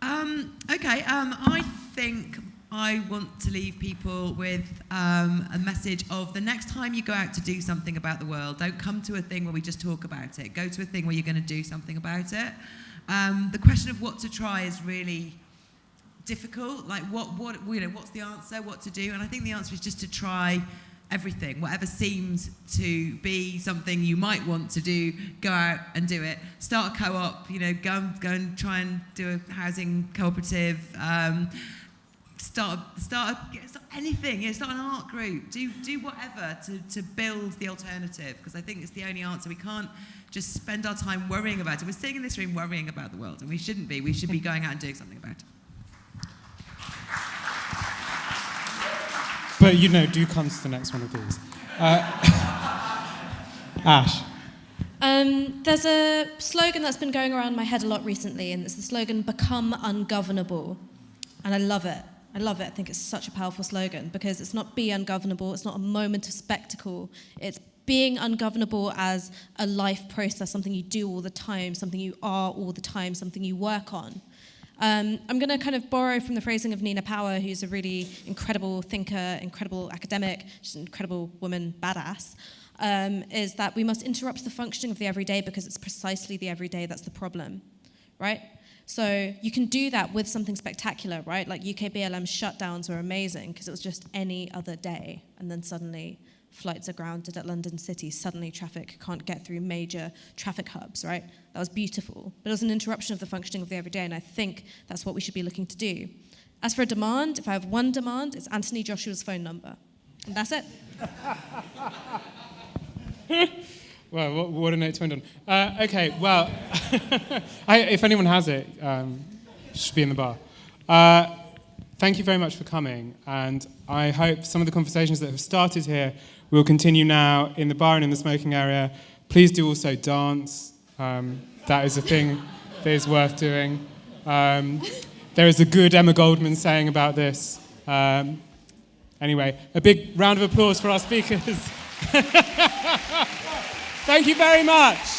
Okay, I think I want to leave people with a message of the next time you go out to do something about the world, don't come to a thing where we just talk about it. Go to a thing where you're going to do something about it. The question of what to try is really difficult. Like, what's the answer? What to do? And I think the answer is just to try everything, whatever seems to be something you might want to do, go out and do it. Start a co-op, go and try and do a housing cooperative. Start anything. Start an art group. Do whatever to build the alternative, because I think it's the only answer. We can't just spend our time worrying about it. We're sitting in this room worrying about the world, and we shouldn't be. We should be going out and doing something about it. But, do come to the next one of these. Ash. There's a slogan that's been going around my head a lot recently, and it's the slogan, "Become ungovernable." And I love it. I think it's such a powerful slogan, because it's not be ungovernable, it's not a moment of spectacle. It's being ungovernable as a life process, something you do all the time, something you are all the time, something you work on. I'm going to kind of borrow from the phrasing of Nina Power, who's a really incredible thinker, incredible academic, just an incredible woman, badass, is that we must interrupt the functioning of the everyday, because it's precisely the everyday that's the problem, right? So you can do that with something spectacular, right? Like UK BLM shutdowns were amazing because it was just any other day, and then suddenly flights are grounded at London City, suddenly traffic can't get through major traffic hubs, right? That was beautiful. But it was an interruption of the functioning of the everyday, and I think that's what we should be looking to do. As for a demand, if I have one demand, it's Anthony Joshua's phone number. And that's it. Well, what a note to end on. Okay, well, if anyone has it, it should be in the bar. Thank you very much for coming, and I hope some of the conversations that have started here will continue now in the bar and in the smoking area. Please do also dance. That is a thing that is worth doing. There is a good Emma Goldman saying about this. Anyway, a big round of applause for our speakers. Thank you very much.